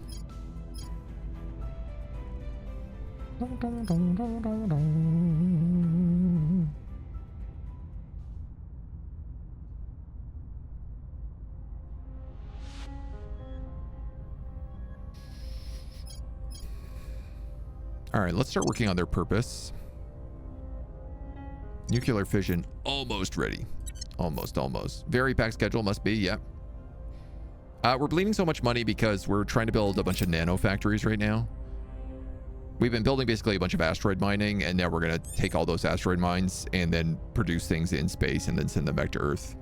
All right, let's start working on their purpose. Nuclear fission almost ready. Almost. Very packed schedule must be, yep. We're bleeding so much money because we're trying to build a bunch of nano factories right now. We've been building basically a bunch of asteroid mining, and now we're going to take all those asteroid mines and then produce things in space and then send them back to Earth.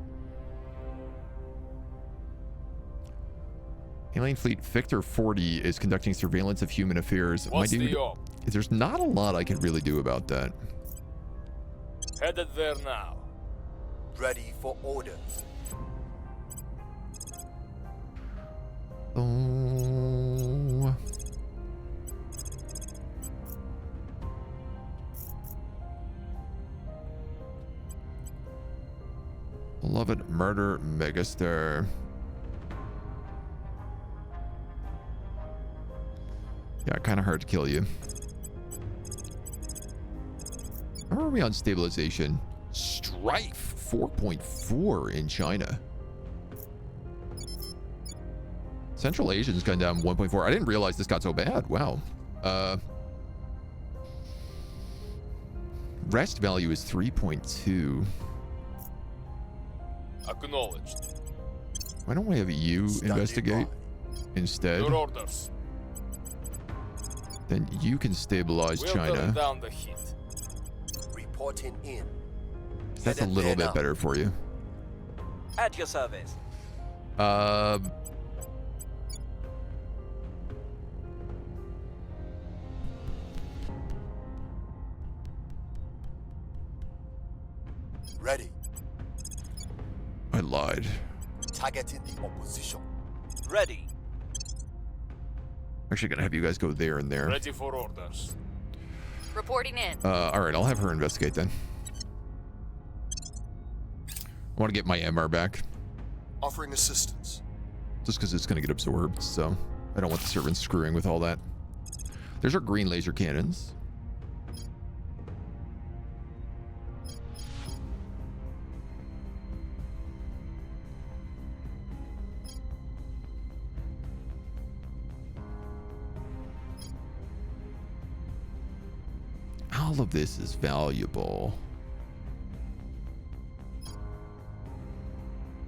Alien Fleet Victor 40 is conducting surveillance of human affairs. What's My dude, the op? there's not a lot I can really do about that. Headed there now. Ready for orders. Oh. Beloved murder megastar. Yeah, kind of hard to kill you. How are we on stabilization? Strife 4.4 in China. Central Asia's gone down 1.4. I didn't realize this got so bad. Wow. Rest value is 3.2. Acknowledged. Why don't we have you Standing investigate by. instead? Your orders. Then you can stabilize We'll turn China. down the heat. Reporting in. That's a Headed little there bit now. better for you. At your service. Ready. I lied. Targeting the opposition. Ready. Actually gonna have you guys go there and there. Ready for orders. Reporting in. All right, I'll have her investigate then. I want to get my MR back, Offering assistance. just because it's gonna get absorbed. So I don't want the servants screwing with all that. There's our green laser cannons. All of this is valuable.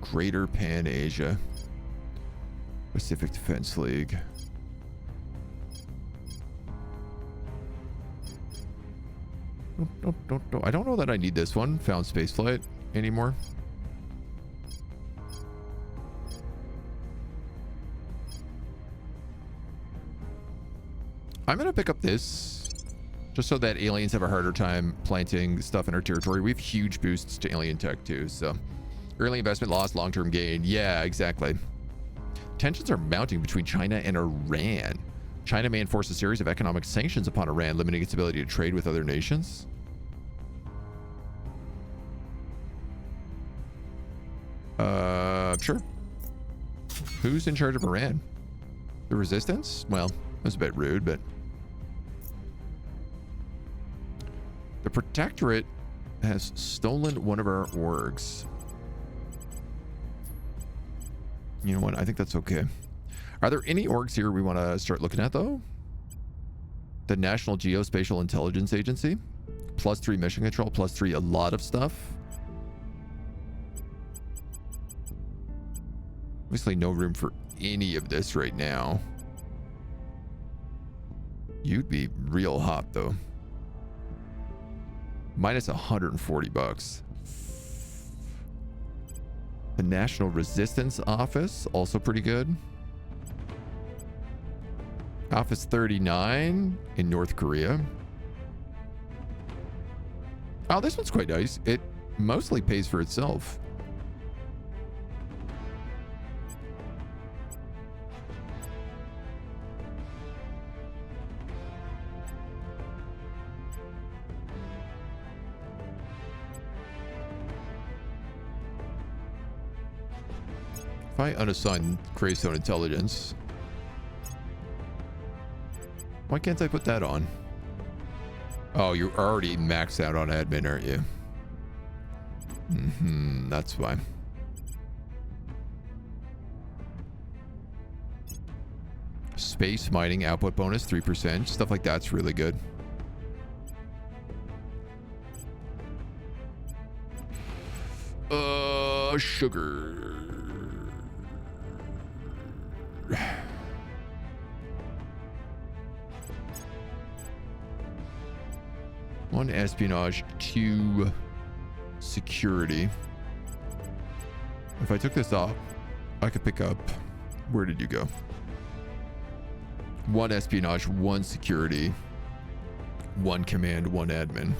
Greater Pan Asia. Pacific Defense League. I don't know that I need this one. Found spaceflight anymore. I'm going to pick up this just so that aliens have a harder time planting stuff in our territory. We have huge boosts to alien tech too, so early investment loss, long-term gain. Yeah, exactly. Tensions are mounting between China and Iran. China may enforce a series of economic sanctions upon Iran, limiting its ability to trade with other nations. Sure. Who's in charge of Iran? The resistance? Well, that's a bit rude, but the Protectorate has stolen one of our orgs. You know what? I think that's okay. Are there any orgs here we want to start looking at, though? The National Geospatial Intelligence Agency. +3 mission control, +3 a lot of stuff. Obviously no room for any of this right now. You'd be real hot, though. Minus 140 bucks. The National Resistance Office, also pretty good. Office 39 in North Korea. Oh, this one's quite nice. It mostly pays for itself. If I unassign Greystone Intelligence, why can't I put that on? Oh, you're already maxed out on admin, aren't you? That's fine. Space mining output bonus 3%. Stuff like that's really good. Sugar. 1 espionage, 2 security. If I took this off, I could pick up. Where did you go? 1 espionage, 1 security, 1 command, 1 admin.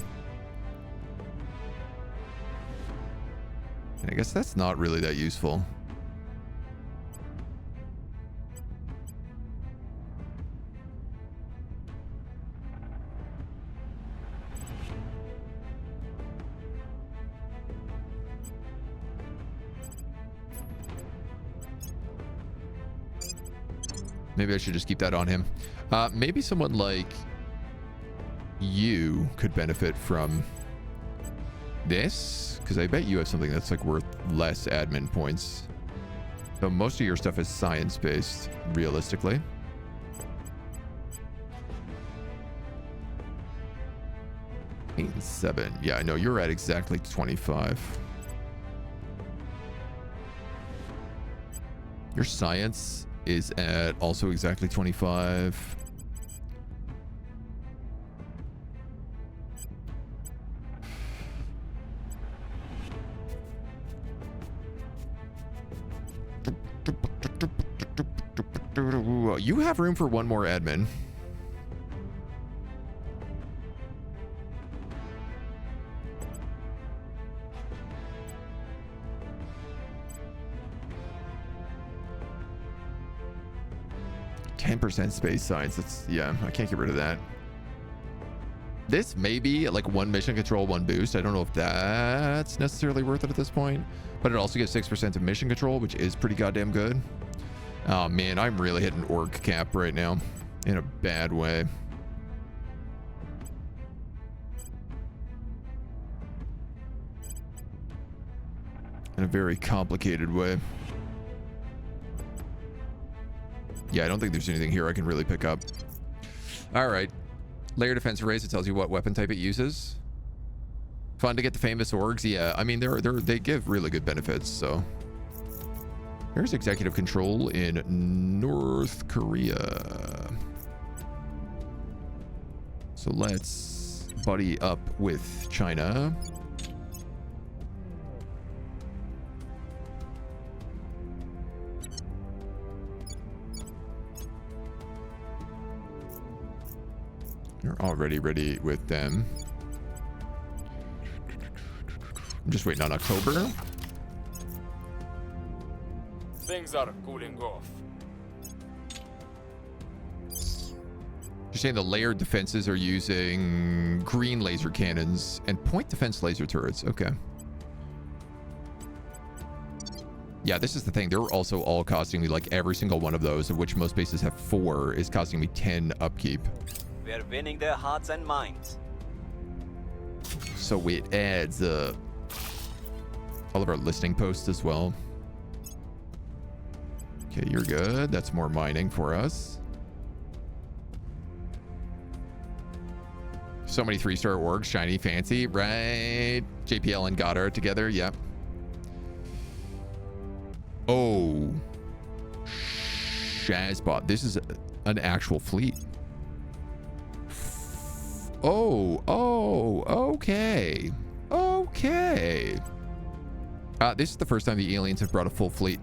And I guess that's not really that useful. Maybe I should just keep that on him. Maybe someone like you could benefit from this, because I bet you have something that's like worth less admin points. So most of your stuff is science-based, realistically. Eight and 7. Yeah, I know you're at exactly 25. Your science is at also exactly 25. You have room for 1 more admin. % space science. That's, yeah, I can't get rid of that. This may be like 1 mission control, 1 boost. I don't know if that's necessarily worth it at this point, but it also gives 6% of mission control, which is pretty goddamn good. Oh man, I'm really hitting org cap right now in a bad way. In a very complicated way. Yeah, I don't think there's anything here I can really pick up. All right. Layer defense raise. It tells you what weapon type it uses. Fun to get the famous orgs. Yeah, I mean, they give really good benefits, so. There's executive control in North Korea. So let's buddy up with China. You're already ready with them. I'm just waiting on October. Things are cooling off. You're saying the layered defenses are using green laser cannons and point defense laser turrets. Okay. Yeah, this is the thing. They're also all costing me, like, every single one of those, of which most bases have 4, is costing me 10 upkeep. We're winning their hearts and minds. So it adds all of our listing posts as well. Okay, you're good. That's more mining for us. So many 3-star orgs, shiny, fancy, right? JPL and Goddard together, yep. Oh. Shazbot. This is an actual fleet. Oh, okay. Okay. This is the first time the aliens have brought a full fleet.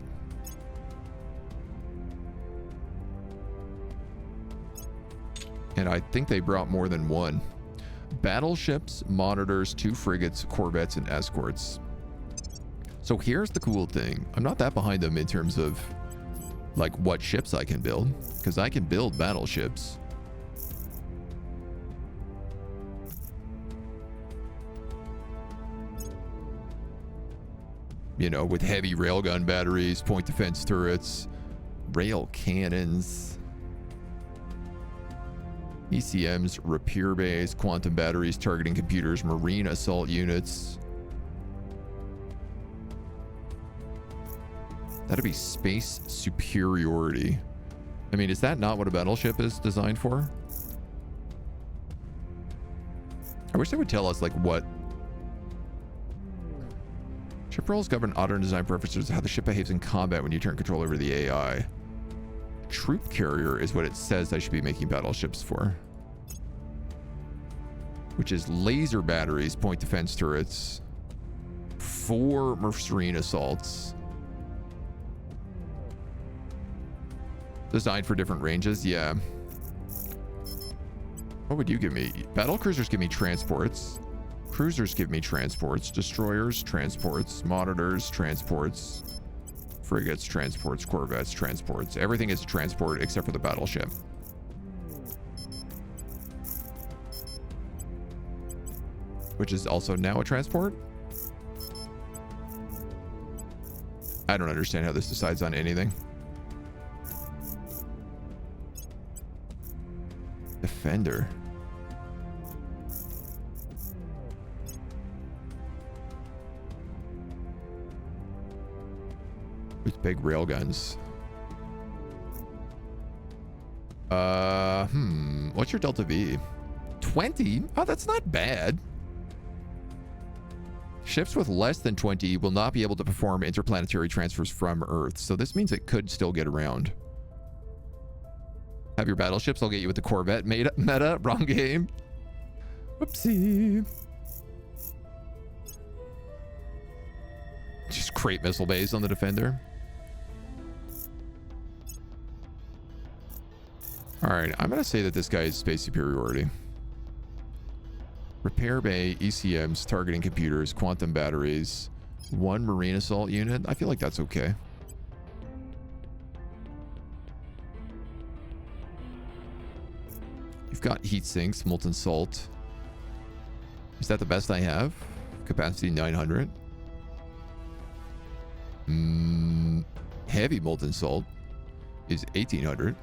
And I think they brought more than 1. Battleships, monitors, 2 frigates, corvettes, and escorts. So here's the cool thing. I'm not that behind them in terms of like what ships I can build, because I can build battleships. You know, with heavy railgun batteries, point defense turrets, rail cannons, ECMs, repair bays, quantum batteries, targeting computers, marine assault units. That'd be space superiority. I mean, is that not what a battleship is designed for? I wish they would tell us, like, what... Ship roles govern auto and design preferences, how the ship behaves in combat when you turn control over the AI. Troop carrier is what it says I should be making battleships for. which is laser batteries, point defense turrets, 4 Mercerine assaults. Designed for different ranges, yeah. What would you give me? Battle cruisers give me transports. Cruisers give me transports. Destroyers, transports. Monitors, transports. Frigates, transports. Corvettes, transports. Everything is a transport except for the battleship. Which is also now a transport? I don't understand how this decides on anything. Defender. With big railguns. What's your Delta V? 20? Oh, that's not bad. Ships with less than 20 will not be able to perform interplanetary transfers from Earth, so this means it could still get around. Have your battleships, I'll get you with the Corvette meta. Wrong game. Whoopsie. Just crate missile bays on the Defender. Alright, I'm going to say that this guy is space superiority. Repair bay, ECMs, targeting computers, quantum batteries, 1 marine assault unit. I feel like that's okay. You've got heat sinks, molten salt. Is that the best I have? Capacity 900. Heavy molten salt is 1800.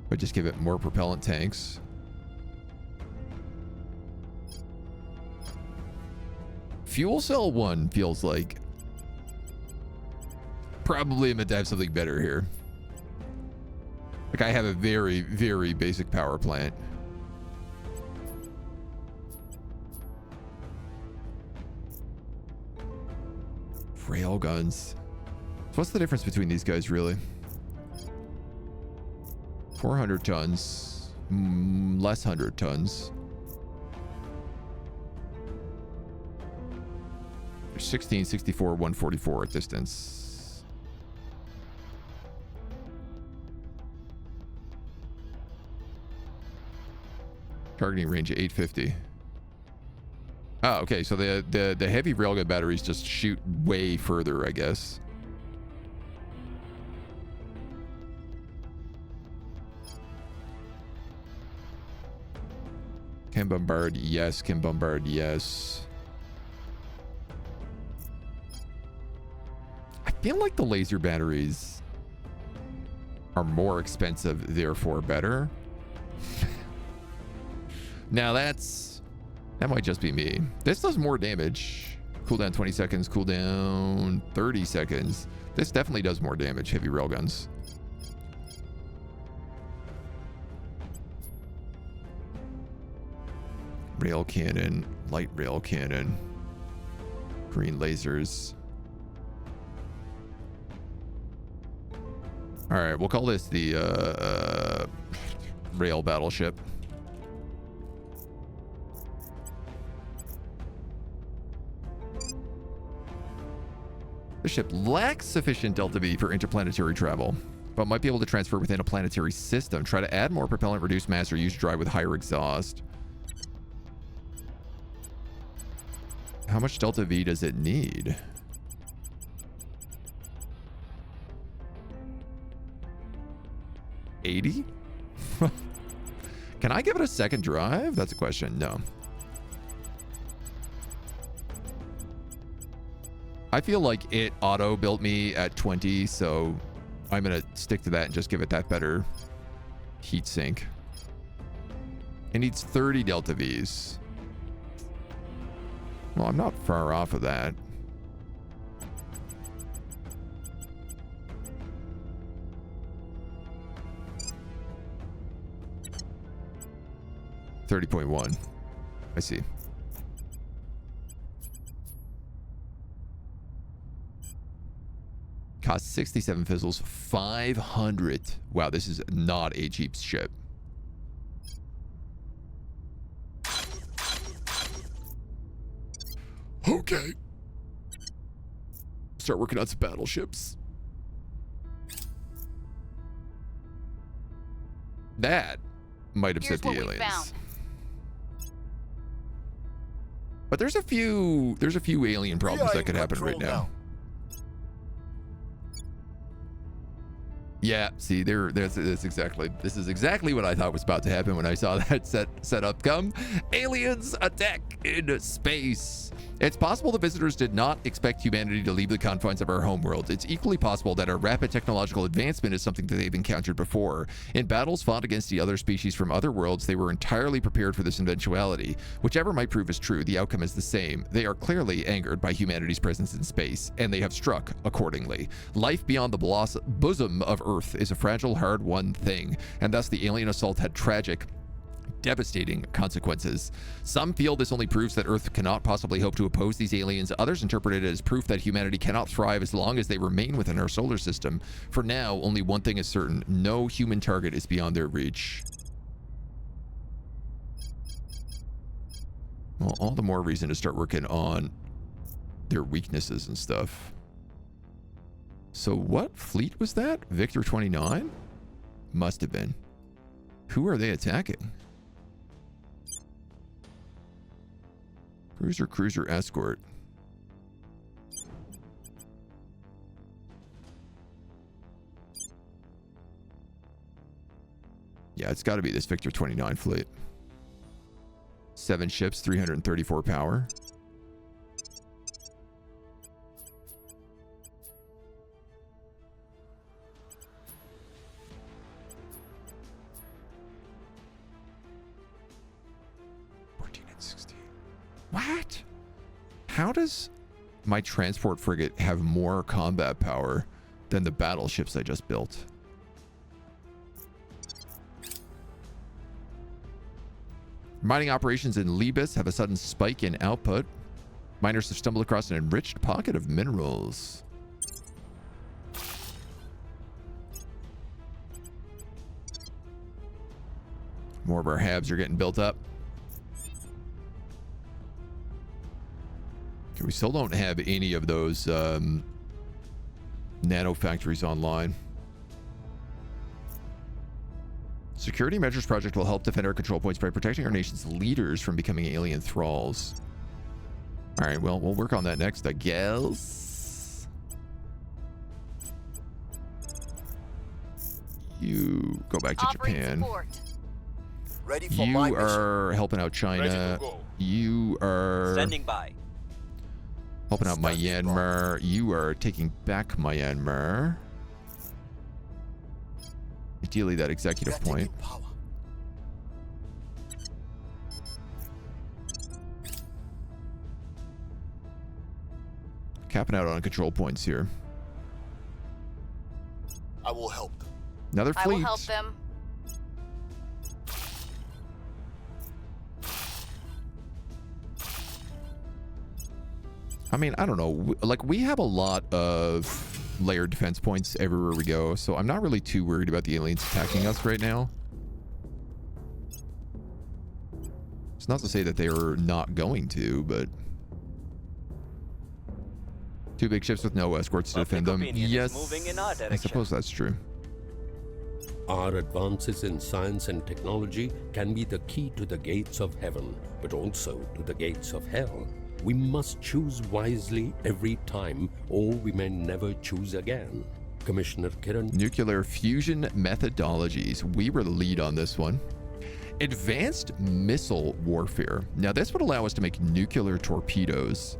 But just give it more propellant tanks. Fuel cell 1 feels like probably meant to have something better here. Like I have a very, very basic power plant. Railguns. So what's the difference between these guys really? 400 tons, less 100 tons. 16, 64, 144 at distance. Targeting range 850. Oh, okay. So the heavy railgun batteries just shoot way further, I guess. Can bombard, yes. Can bombard, yes. I feel like the laser batteries are more expensive, therefore better. Now that might just be me. This does more damage. Cooldown 20 seconds, cooldown 30 seconds. This definitely does more damage, heavy railguns. Rail cannon, light rail cannon, green lasers. All right, we'll call this the rail battleship. The ship lacks sufficient Delta V for interplanetary travel, but might be able to transfer within a planetary system. Try to add more propellant, reduce mass, or use drive with higher exhaust. How much Delta V does it need? $80? Can I give it a second drive? That's a question. No. I feel like it auto built me at 20, so I'm going to stick to that and just give it that better heat sink. It needs 30 Delta Vs. Well, I'm not far off of that. $30.1. I see. Cost 67 fizzles, 500. Wow, this is not a cheap ship. Okay. Start working on some battleships. That might upset the aliens. But there's a few alien problems that could happen right now. Yeah, see, this is exactly what I thought was about to happen when I saw that set up come. Aliens attack in space. It's possible the visitors did not expect humanity to leave the confines of our homeworld. It's equally possible that our rapid technological advancement is something that they've encountered before. In battles fought against the other species from other worlds, they were entirely prepared for this eventuality. Whichever might prove as true, the outcome is the same. They are clearly angered by humanity's presence in space, and they have struck accordingly. Life beyond the bosom of Earth is a fragile, hard-won thing, and thus the alien assault had tragic, devastating consequences. Some feel this only proves that Earth cannot possibly hope to oppose these aliens. Others interpret it as proof that humanity cannot thrive as long as they remain within our solar system. For now, only one thing is certain: no human target is beyond their reach. Well, all the more reason to start working on their weaknesses and stuff. So what fleet was that? Victor 29? Must have been. Who are they attacking? Cruiser escort. Yeah, it's got to be this Victor 29 fleet. 7 ships, 334 power. What? How does my transport frigate have more combat power than the battleships I just built? Mining operations in Libis have a sudden spike in output. Miners have stumbled across an enriched pocket of minerals. More of our habs are getting built up. We still don't have any of those nano factories online. Security measures project will help defend our control points by protecting our nation's leaders from becoming alien thralls. All right, well, we'll work on that next, I guess. You go back to Japan. Ready for You my mission. are helping out Ready China. to go. You are Standing by. helping out Myanmar. You are taking back Myanmar. Ideally, that executive Getting point. in power. Capping out on control points here. I will help them. Another I fleet. will help them. I mean, I don't know. Like, we have a lot of layered defense points everywhere we go, so I'm not really too worried about the aliens attacking us right now. It's not to say that they are not going to, but... 2 big ships with no escorts to defend them. Opinion is Yes, moving in our I direction. suppose that's true. Our advances in science and technology can be the key to the gates of heaven, but also to the gates of hell. We must choose wisely every time, or we may never choose again. Commissioner Kiran. Nuclear fusion methodologies. We were the lead on this one. Advanced missile warfare. Now, this would allow us to make nuclear torpedoes,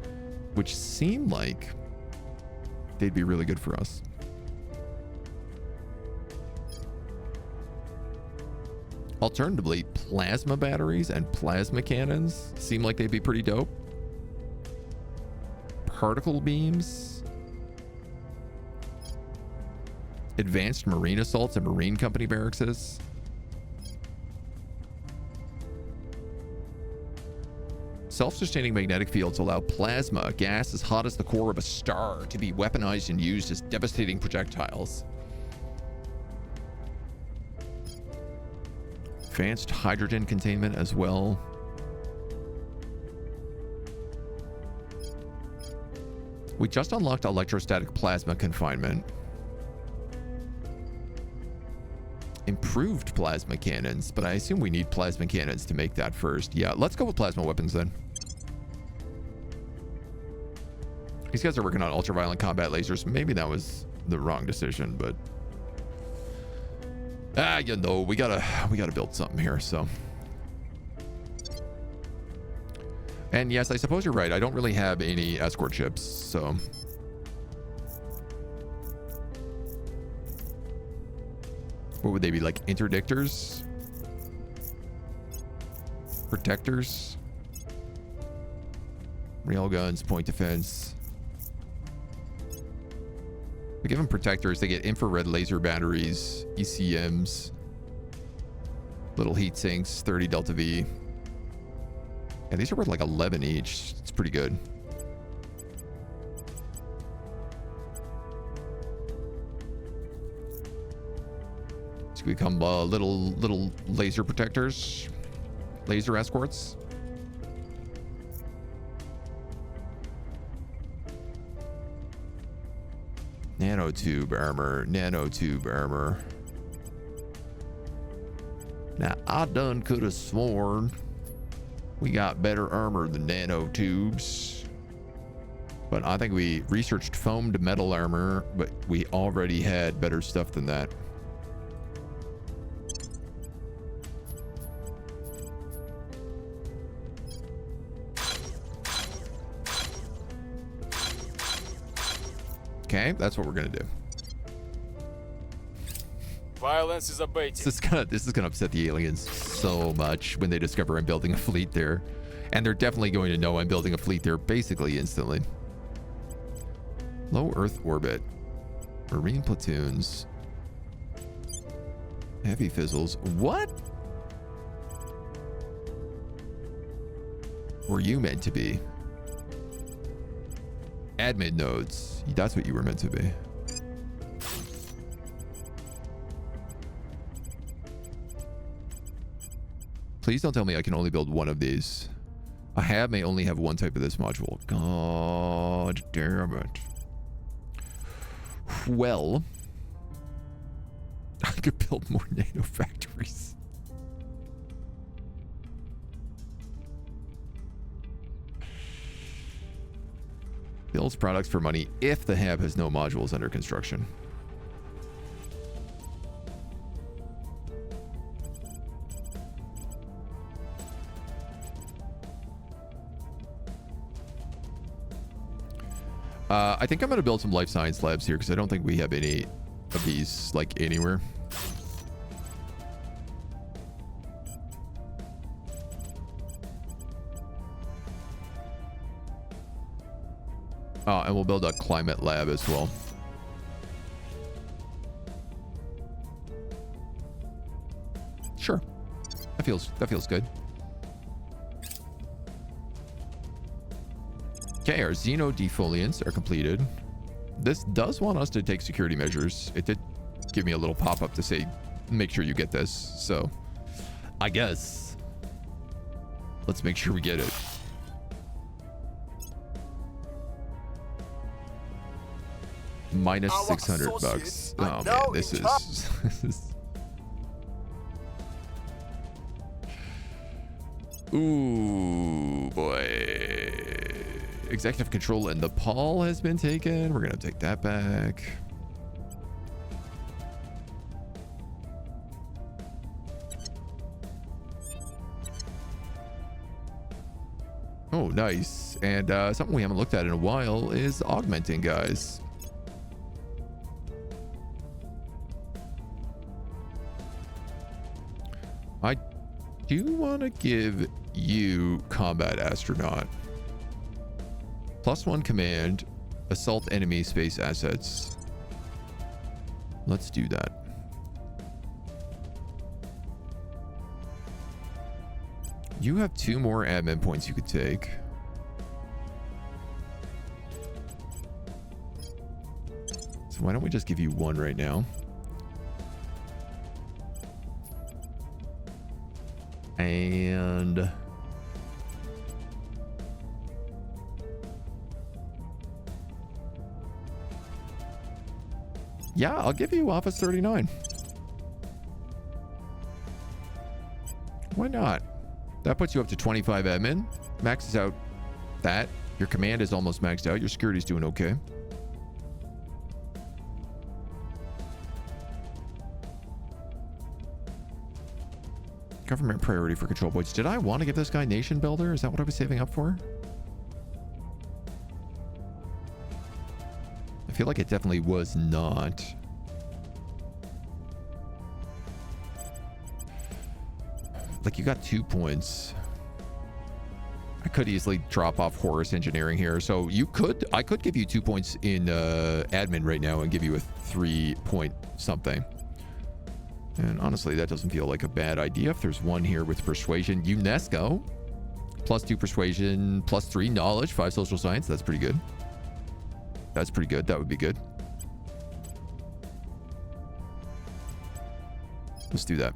which seem like they'd be really good for us. Alternatively, plasma batteries and plasma cannons seem like they'd be pretty dope. Particle beams. Advanced marine assaults and marine company barracks. Self-sustaining magnetic fields allow plasma, a gas as hot as the core of a star, to be weaponized and used as devastating projectiles. Advanced hydrogen containment as well. We just unlocked electrostatic plasma confinement. Improved plasma cannons, but I assume we need plasma cannons to make that first. Yeah, let's go with plasma weapons then. These guys are working on ultraviolet combat lasers. Maybe that was the wrong decision, but you know, we gotta build something here. So, and yes, I suppose you're right. I don't really have any escort ships, so. What would they be, like interdictors? Protectors? Railguns, point defense. We give them protectors. They get infrared laser batteries, ECMs, little heat sinks, 30 Delta V. And these are worth like 11 each. It's pretty good. So we become little laser protectors, laser escorts. Nanotube armor, nanotube armor. Now, I done could have sworn we got better armor than nanotubes. But I think we researched foamed metal armor, but we already had better stuff than that. Okay, that's what we're gonna do. Violence is abating. This is gonna upset the aliens so much when they discover I'm building a fleet there. And they're definitely going to know I'm building a fleet there basically instantly. Low Earth orbit. Marine platoons. Heavy fizzles. What? Were you meant to be? Admin nodes. That's what you were meant to be. Please don't tell me I can only build one of these. I may only have one type of this module. God damn it. Well, I could build more nano factories. Builds products for money if the hab has no modules under construction. I think I'm going to build some life science labs here because I don't think we have any of these like anywhere. And we'll build a climate lab as well. Sure. That feels good. Okay, our Xeno defoliants are completed. This does want us to take security measures. It did give me a little pop-up to say, make sure you get this. So, I guess. Let's make sure we get it. Minus 600 bucks. Oh man, this is... Ooh, boy. Executive control in Nepal has been taken. We're going to take that back. Oh, nice. And something we haven't looked at in a while is augmenting, guys. I do want to give you combat astronaut. +1 command, assault enemy space assets. Let's do that. You have 2 more admin points you could take. So why don't we just give you 1 right now? And yeah, I'll give you Office 39. Why not? That puts you up to 25 admin. Maxes out that. Your command is almost maxed out. Your security's doing okay. Government priority for control points. Did I want to give this guy Nation Builder? Is that what I was saving up for? I feel like it definitely was not. Like, you got 2 points. I could easily drop off Horus Engineering here. So I could give you 2 points in admin right now and give you a 3 point something. And honestly, that doesn't feel like a bad idea. If there's 1 here with persuasion, UNESCO, +2 persuasion, +3 knowledge, 5 social science. That's pretty good. That's pretty good. That would be good. Let's do that.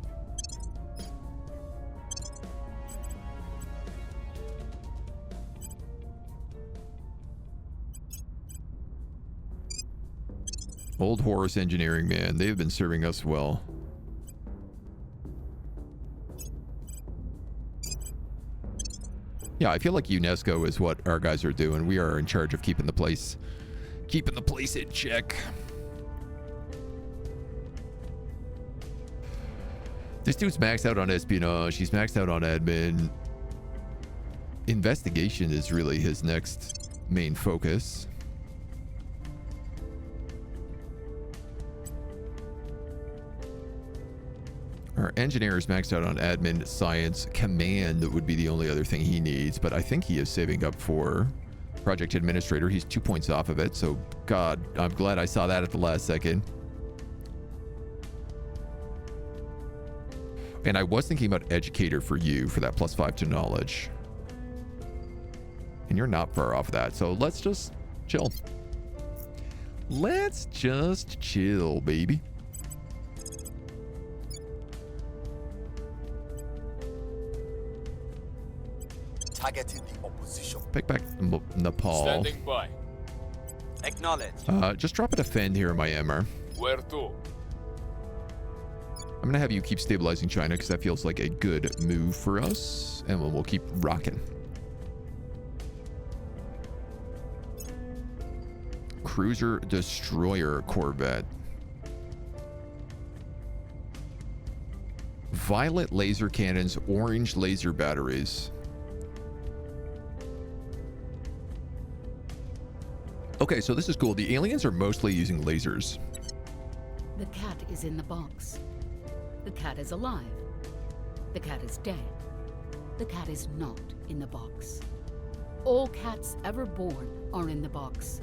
Old Horus Engineering, man. They've been serving us well. Yeah, I feel like UNESCO is what our guys are doing. We are in charge of keeping the place in check. This dude's maxed out on espionage. He's maxed out on admin. Investigation is really his next main focus. Our engineer is maxed out on admin. Science. Command would be the only other thing he needs, but I think he is saving up for project administrator. He's 2 points off of it, so God, I'm glad I saw that at the last second. And I was thinking about educator for you for that +5 to knowledge. And you're not far off that, so let's just chill. Let's just chill, baby. Targeting the opposition. Pick back Nepal. Standing by. Acknowledged. Just drop a defend here in Myanmar. Where to? I'm gonna have you keep stabilizing China because that feels like a good move for us, and we'll keep rocking. Cruiser destroyer corvette. Violet laser cannons, orange laser batteries. Okay, so this is cool. The aliens are mostly using lasers. The cat is in the box. The cat is alive. The cat is dead. The cat is not in the box. All cats ever born are in the box.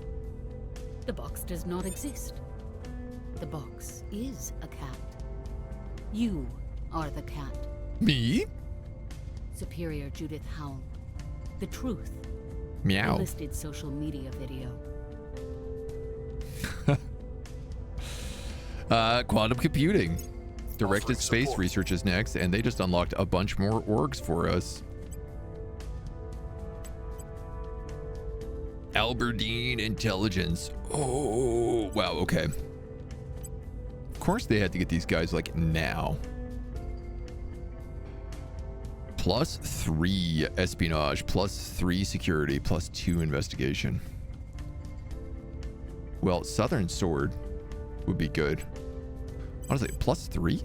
The box does not exist. The box is a cat. You are the cat. Me? Superior Judith Howell. The truth. Meow. A listed social media video. Quantum computing. Directed Offering space support. research is next, and they just unlocked a bunch more orgs for us. Aberdeen Intelligence. Oh, wow, okay. Of course they had to get these guys, like, now. +3 espionage, +3 security, +2 investigation. Well, Southern Sword would be good. Honestly, +3?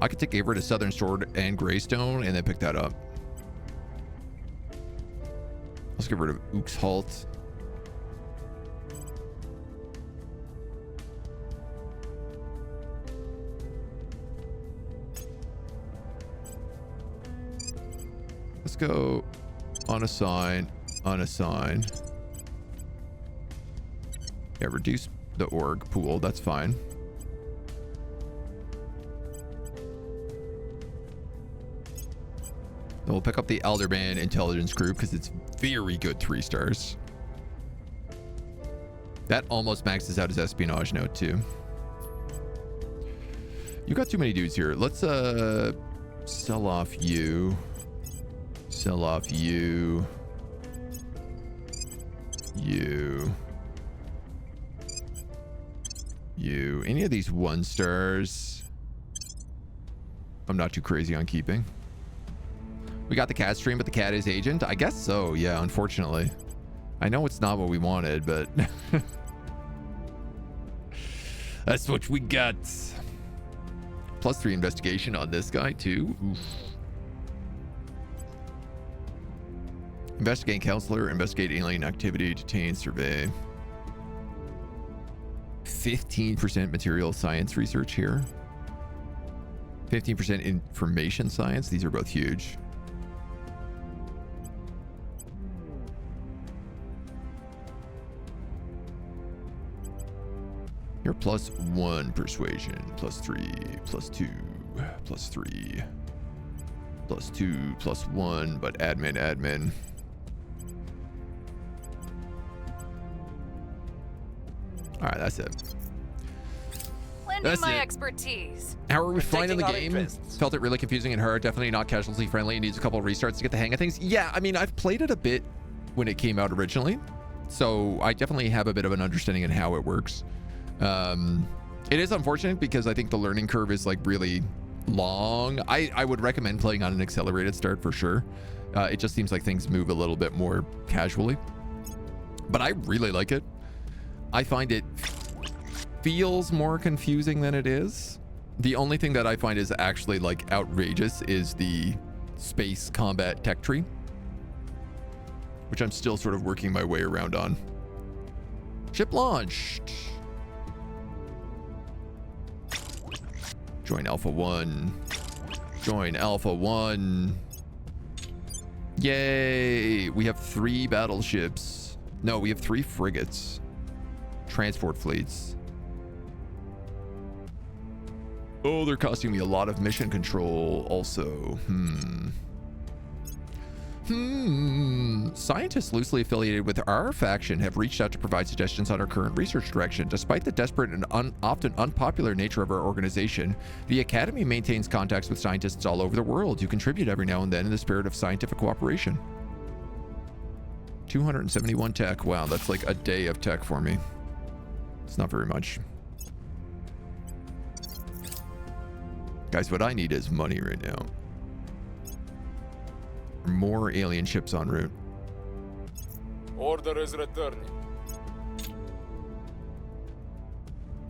I could take get rid of Southern Sword and Greystone and then pick that up. Let's get rid of Uxhalt. Let's go unassign, unassign. Yeah, reduce the org pool. That's fine. We'll pick up the Alderman Intelligence Group because it's very good 3 stars. That almost maxes out his espionage note too. You got too many dudes here. Let's sell off you. Sell off you. You. You. Any of these 1 stars? I'm not too crazy on keeping. We got the cat stream, but the cat is agent? I guess so, yeah, unfortunately. I know it's not what we wanted, but that's what we got. +3 investigation on this guy, too. Oof. Investigate counselor, investigate alien activity, detain, survey. 15% material science research here. 15% information science. These are both huge. You're +1 persuasion, +3, +2, +3, +2, +1, but admin. All right, that's it. Lending That's my it. expertise. How are we finding the Protecting our game? interests. Felt it really confusing and hard. Definitely not casualty friendly. It needs a couple of restarts to get the hang of things. Yeah, I mean, I've played it a bit when it came out originally, so I definitely have a bit of an understanding in how it works. It is unfortunate because I think the learning curve is like really long. I would recommend playing on an accelerated start for sure. It just seems like things move a little bit more casually, but I really like it. I find it feels more confusing than it is. The only thing that I find is actually like outrageous is the space combat tech tree, which I'm still sort of working my way around on. Ship launched. Join Alpha 1. Join Alpha 1. Yay! We have 3 battleships. No, we have 3 frigates. Transport fleets. Oh, they're costing me a lot of mission control also. Scientists loosely affiliated with our faction have reached out to provide suggestions on our current research direction. Despite the desperate and often unpopular nature of our organization, the Academy maintains contacts with scientists all over the world who contribute every now and then in the spirit of scientific cooperation. 271 tech. Wow, that's like a day of tech for me. It's not very much. Guys, what I need is money right now. More alien ships en route. Order is returning.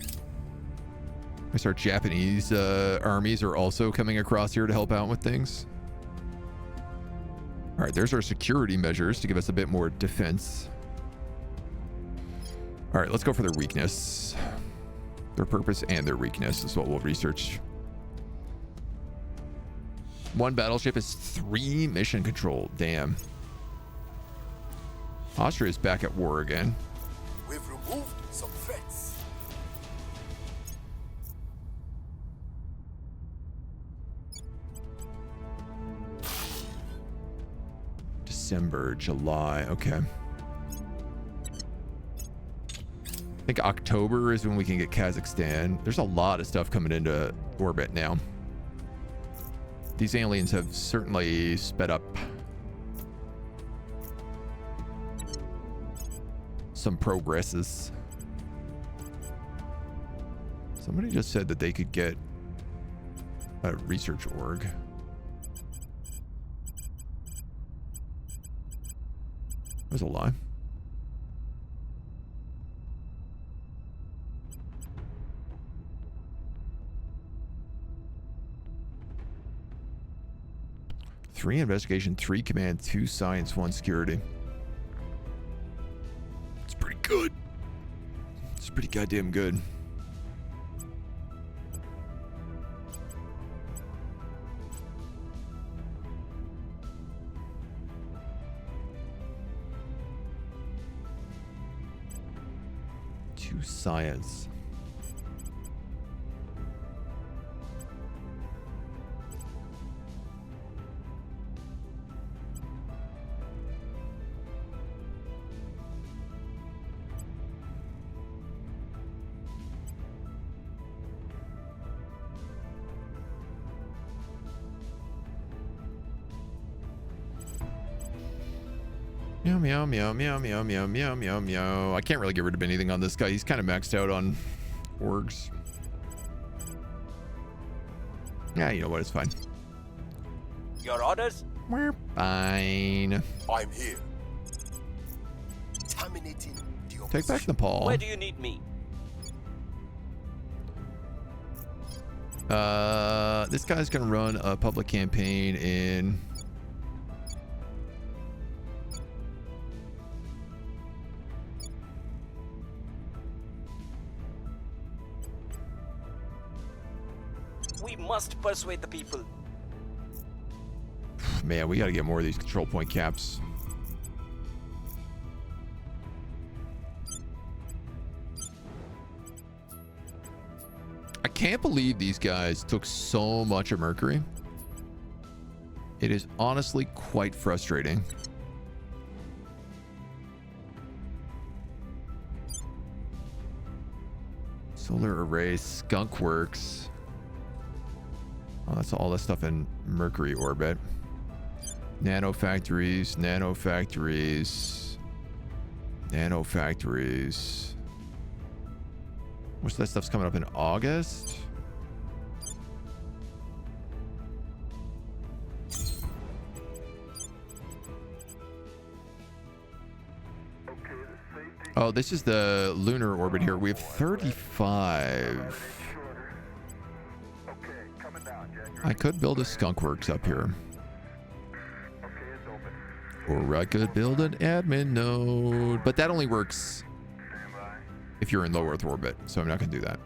I guess our Japanese armies are also coming across here to help out with things. All right, there's our security measures to give us a bit more defense. All right, let's go for their weakness. Their purpose and their weakness is what we'll research. 1 battleship is 3 mission control. Damn. Austria is back at war again. We've removed some threats. December, July. Okay. I think October is when we can get Kazakhstan. There's a lot of stuff coming into orbit now. These aliens have certainly sped up some progresses. Somebody just said that they could get a research org. That was a lie. Three investigation, 3 command, 2 science, 1 security. It's pretty good. It's pretty goddamn good. Two science. Meow, meow, meow, meow, meow, meow, meow, meow, meow. I can't really get rid of anything on this guy. He's kind of maxed out on orgs. Yeah, you know what? It's fine. Your orders? We're fine. I'm here. Terminating the opposition. Take back Nepal. Where do you need me? This guy's gonna run a public campaign in... We must persuade the people. Man, we gotta get more of these control point caps. I can't believe these guys took so much of Mercury. It is honestly quite frustrating. Solar array, skunk works. Oh, that's all that stuff in Mercury orbit. Nano factories, nano factories, nano factories. Most of that stuff's coming up in August. Oh, this is the lunar orbit here. We have 35. I could build a skunk works up here. Or I could build an admin node. But that only works if you're in low Earth orbit. So I'm not going to do that.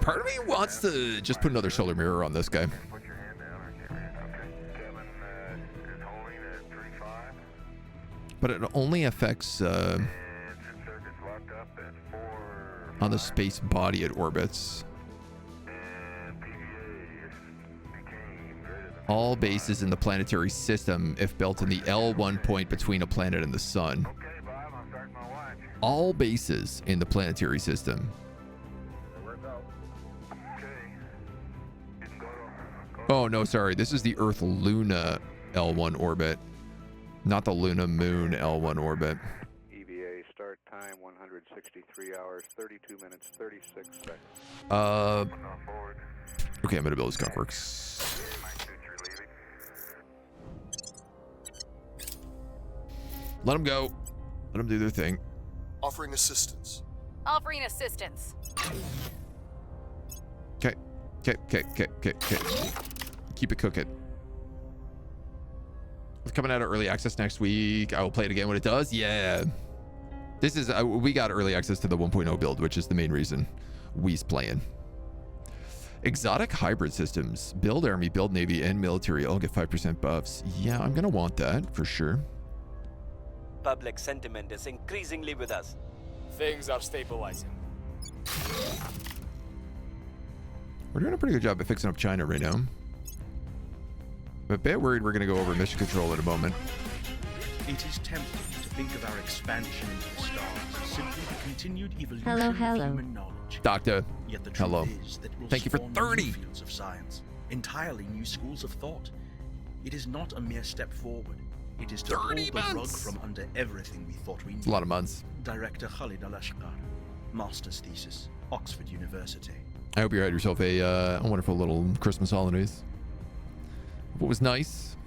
Part of me wants to just put another solar mirror on this guy. But it only affects on the space body it orbits. All bases in the planetary system, if built in the L1 point between a planet and the sun. All bases in the planetary system. Oh, no, sorry. This is the Earth-Luna L1 orbit, not the Luna-Moon L1 orbit. EVA start time 163 hours, 32 minutes, 36 seconds. Okay, I'm going to build a skunk works. Let them go. Let them do their thing. Offering assistance. Offering assistance. Okay. Okay. Keep it cooking. It's coming out of early access next week. I will play it again when it does. Yeah. This is, we got early access to the 1.0 build, which is the main reason we's playing. Exotic hybrid systems. Build army, build navy, and military all get 5% buffs. Yeah, I'm going to want that for sure. Public sentiment is increasingly with us. Things are stabilizing. We're doing a pretty good job at fixing up China right now. I'm a bit worried we're going to go over mission control in a moment. It is tempting to think of our expansion into the stars as simply the continued evolution Hello. of human knowledge. Doctor, Yet the truth hello. is that we'll Thank you for spawn 30. new fields of science, entirely new schools of thought. It is not a mere step forward. It is to pull the rug months. from under everything we thought we knew. It's a lot of months. Director Khalid Al-Ashqar, Master's Thesis, Oxford University. I hope you had yourself a wonderful little Christmas holidays. What was nice?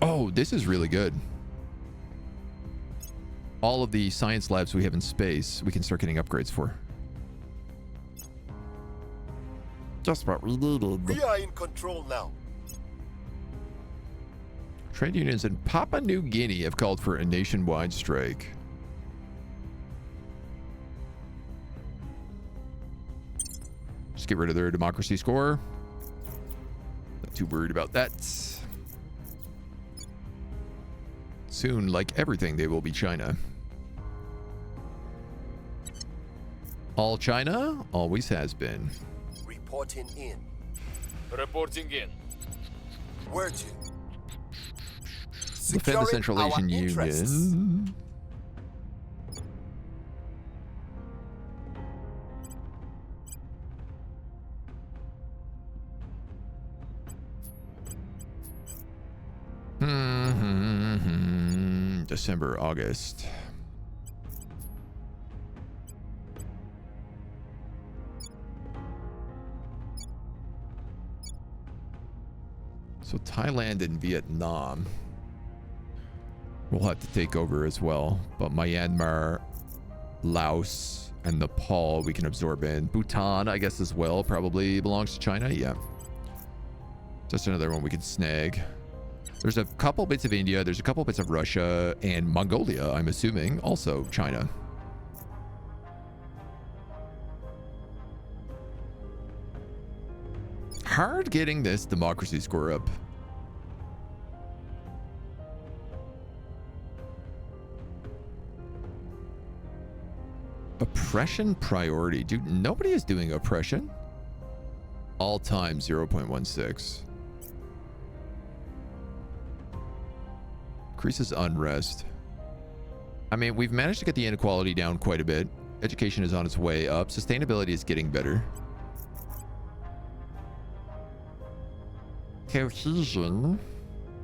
Oh, this is really good. All of the science labs we have in space, we can start getting upgrades for. Just what we needed. We are in control now. Trade unions in Papua New Guinea have called for a nationwide strike. Just get rid of their democracy score. Not too worried about that. Soon, like everything, they will be China. All China always has been. Reporting in. Reporting in. Where to? Defend the Securing Central our Asian interests. Union. December, August. So Thailand and Vietnam will have to take over as well. But Myanmar, Laos, and Nepal we can absorb in. Bhutan, I guess, as well, probably belongs to China. Yeah. Just another one we can snag. There's a couple bits of India. There's a couple bits of Russia and Mongolia, I'm assuming. Also China. Hard getting this democracy score up. Oppression priority. Dude, nobody is doing oppression. All time 0.16. Increases unrest. I mean, we've managed to get the inequality down quite a bit. Education is on its way up. Sustainability is getting better. Cohesion,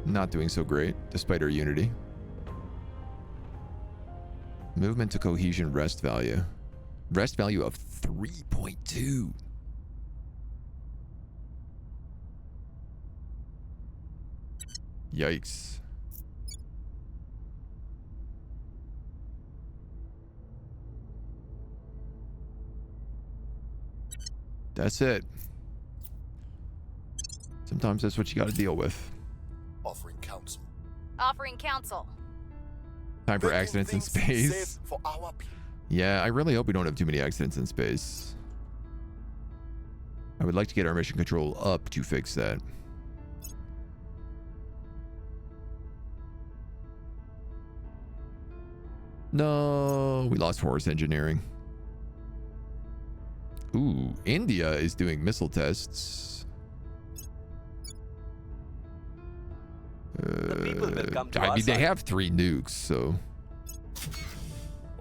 not doing so great, despite our unity. Movement to cohesion rest value. Rest value of 3.2. Yikes. That's it. Sometimes that's what you got to deal with. Offering counsel. Offering counsel. Time for Making accidents in things space. safe for our people. Yeah, I really hope we don't have too many accidents in space. I would like to get our mission control up to fix that. No, we lost forest engineering. Ooh, India is doing missile tests. The people will come to I our mean, they side. have 3 nukes, so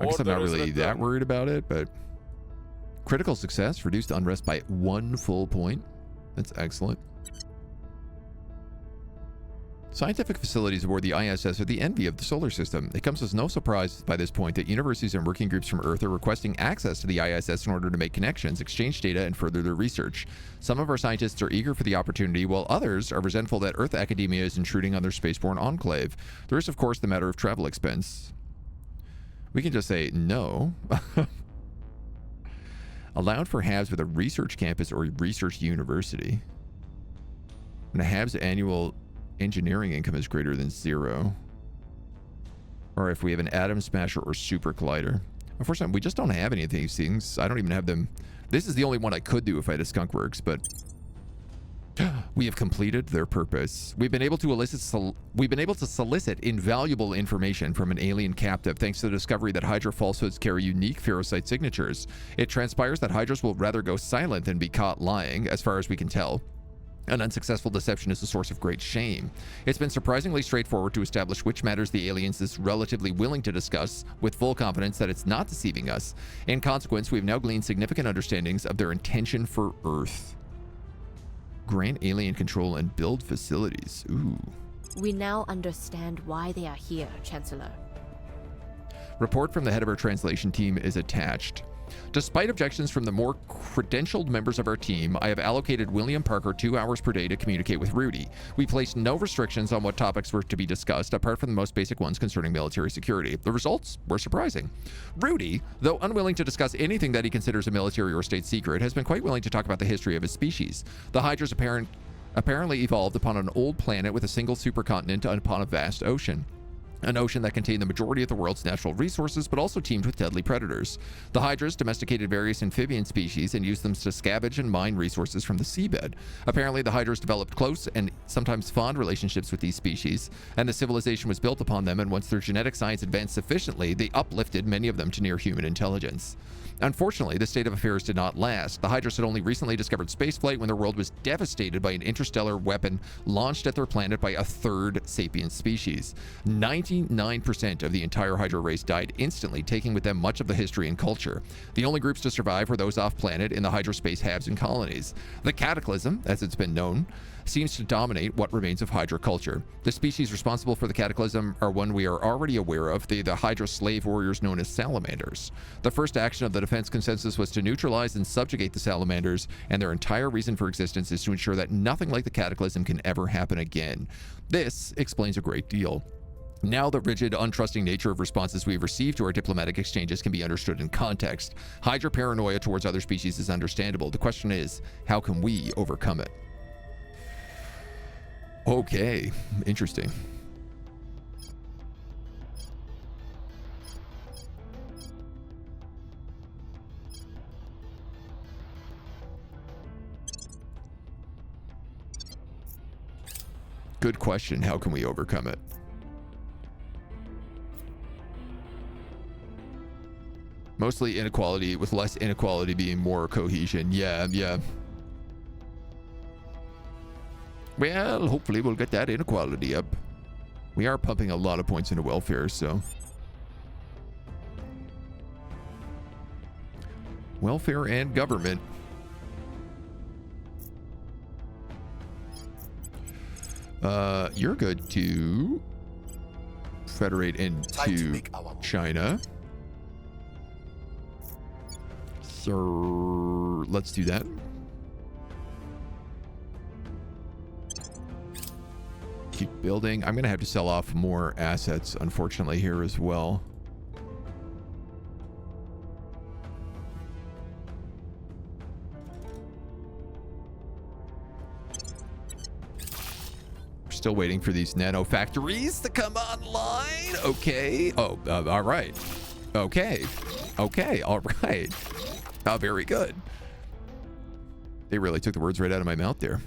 I guess I'm not Order is really that returned. worried about it, but critical success, reduced unrest by 1 full point. That's excellent. Scientific facilities aboard the ISS are the envy of the solar system. It comes as no surprise by this point that universities and working groups from Earth are requesting access to the ISS in order to make connections, exchange data, and further their research. Some of our scientists are eager for the opportunity, while others are resentful that Earth academia is intruding on their spaceborne enclave. There is, of course, the matter of travel expense. We can just say no. Allowed for HABs with a research campus or research university. And a HAB's annual engineering income is greater than 0. Or if we have an atom smasher or super collider. Unfortunately, we just don't have any of these things. I don't even have them. This is the only one I could do if I had a skunk works, but we have completed their purpose. We've been able to solicit invaluable information from an alien captive thanks to the discovery that Hydra falsehoods carry unique ferrocyte signatures. It transpires that Hydras will rather go silent than be caught lying, as far as we can tell. An unsuccessful deception is a source of great shame. It's been surprisingly straightforward to establish which matters the aliens is relatively willing to discuss, with full confidence that it's not deceiving us. In consequence, we've now gleaned significant understandings of their intention for Earth. Grant alien control and build facilities. Ooh. We now understand why they are here, Chancellor. Report from the head of our translation team is attached. Despite objections from the more credentialed members of our team, I have allocated William Parker 2 hours per day to communicate with Rudy. We placed no restrictions on what topics were to be discussed, apart from the most basic ones concerning military security. The results were surprising. Rudy, though unwilling to discuss anything that he considers a military or state secret, has been quite willing to talk about the history of his species. The Hydra's apparently evolved upon an old planet with a single supercontinent and upon a vast ocean. an ocean that contained the majority of the world's natural resources, but also teemed with deadly predators. The hydras domesticated various amphibian species and used them to scavenge and mine resources from the seabed. Apparently, the hydras developed close and sometimes fond relationships with these species, and the civilization was built upon them, and once their genetic science advanced sufficiently, they uplifted many of them to near human intelligence. Unfortunately, this state of affairs did not last. The Hydras had only recently discovered spaceflight when their world was devastated by an interstellar weapon launched at their planet by a third sapient species. 99% of the entire Hydra race died instantly, taking with them much of the history and culture. The only groups to survive were those off-planet in the Hydra space halves and colonies. The Cataclysm, as it's been known, seems to dominate what remains of Hydra culture. The species responsible for the Cataclysm are one we are already aware of, the Hydra slave warriors known as salamanders. The first action of the defense consensus was to neutralize and subjugate the salamanders, and their entire reason for existence is to ensure that nothing like the Cataclysm can ever happen again. This explains a great deal. Now the rigid, untrusting nature of responses we've received to our diplomatic exchanges can be understood in context. Hydra paranoia towards other species is understandable. The question is, how can we overcome it? Okay, interesting. Good question. How can we overcome it? Mostly inequality, with less inequality being more cohesion. Yeah. Well, hopefully we'll get that inequality up. We are pumping a lot of points into welfare, so. Welfare and government. You're good to federate into China. So let's do that. Keep building. I'm gonna have to sell off more assets, unfortunately, here as well. We're still waiting for these nano factories to come online. Okay. Oh, all right. Okay. All right. Oh, very good. They really took the words right out of my mouth there.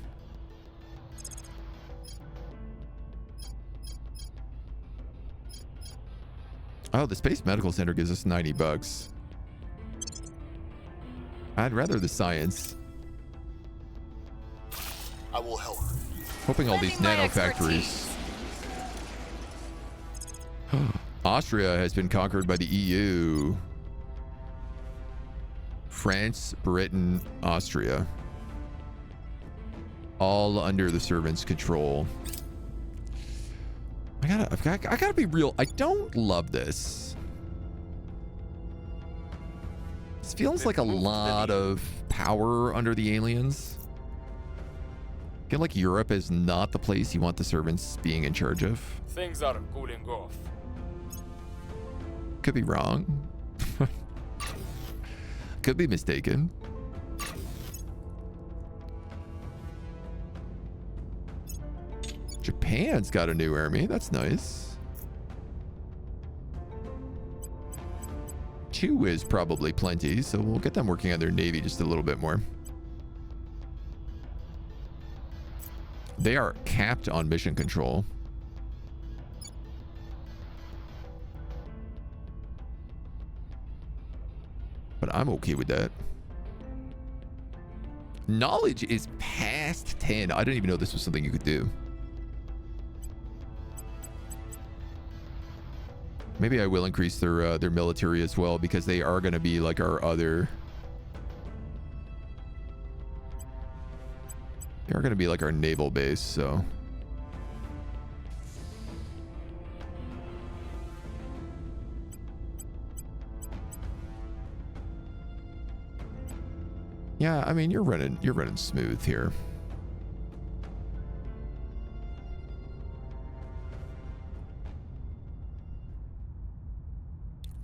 Oh, the Space Medical Center gives us $90. I'd rather the science. I will help. Hoping all these nano factories. Austria has been conquered by the EU. France, Britain, Austria. All under the servants' control. I gotta be real. I don't love this. This feels like a lot of power under the aliens. I feel like Europe is not the place you want the servants being in charge of. Things are cooling off. Could be wrong. Could be mistaken. Japan's got a new army. That's nice. 2 is probably plenty, so we'll get them working on their navy just a little bit more. They are capped on mission control. But I'm okay with that. Knowledge is past 10. I didn't even know this was something you could do. Maybe I will increase their military as well, because they are going to be like our other. They are going to be like our naval base, so. Yeah, I mean, you're running smooth here.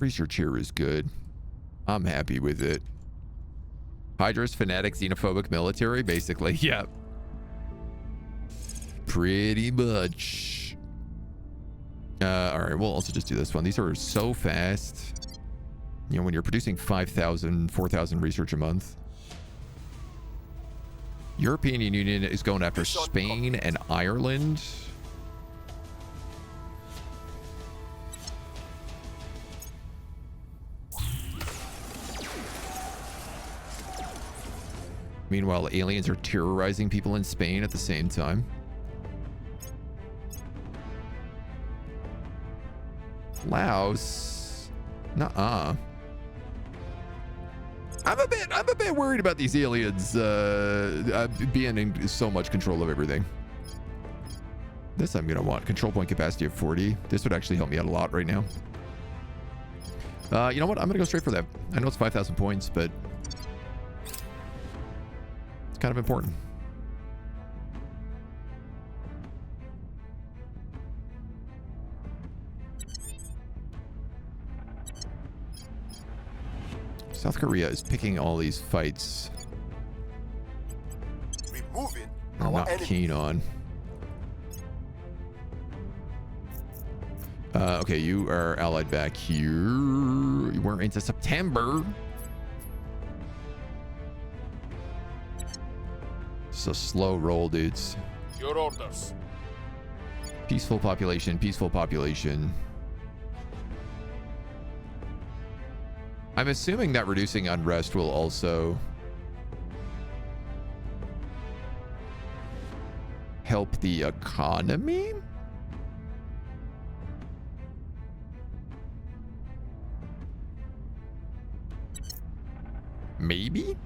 Research here is good. I'm happy with it. Hydra's fanatic, xenophobic military, basically. Yeah. Pretty much. All right, we'll also just do this one. These are so fast. You know, when you're producing 5,000, 4,000 research a month. European Union is going after Spain and Ireland. Meanwhile, aliens are terrorizing people in Spain at the same time. Laos? Nuh-uh. I'm a bit worried about these aliens being in so much control of everything. This I'm gonna want. Control point capacity of 40. This would actually help me out a lot right now. You know what? I'm gonna go straight for that. I know it's 5,000 points, but it's kind of important. South Korea is picking all these fights. Removing I'm our not enemy. keen on. Okay, you are allied back here. We're into September. It's a slow roll, dudes. Your orders. Peaceful population, peaceful population. I'm assuming that reducing unrest will also help the economy? Maybe?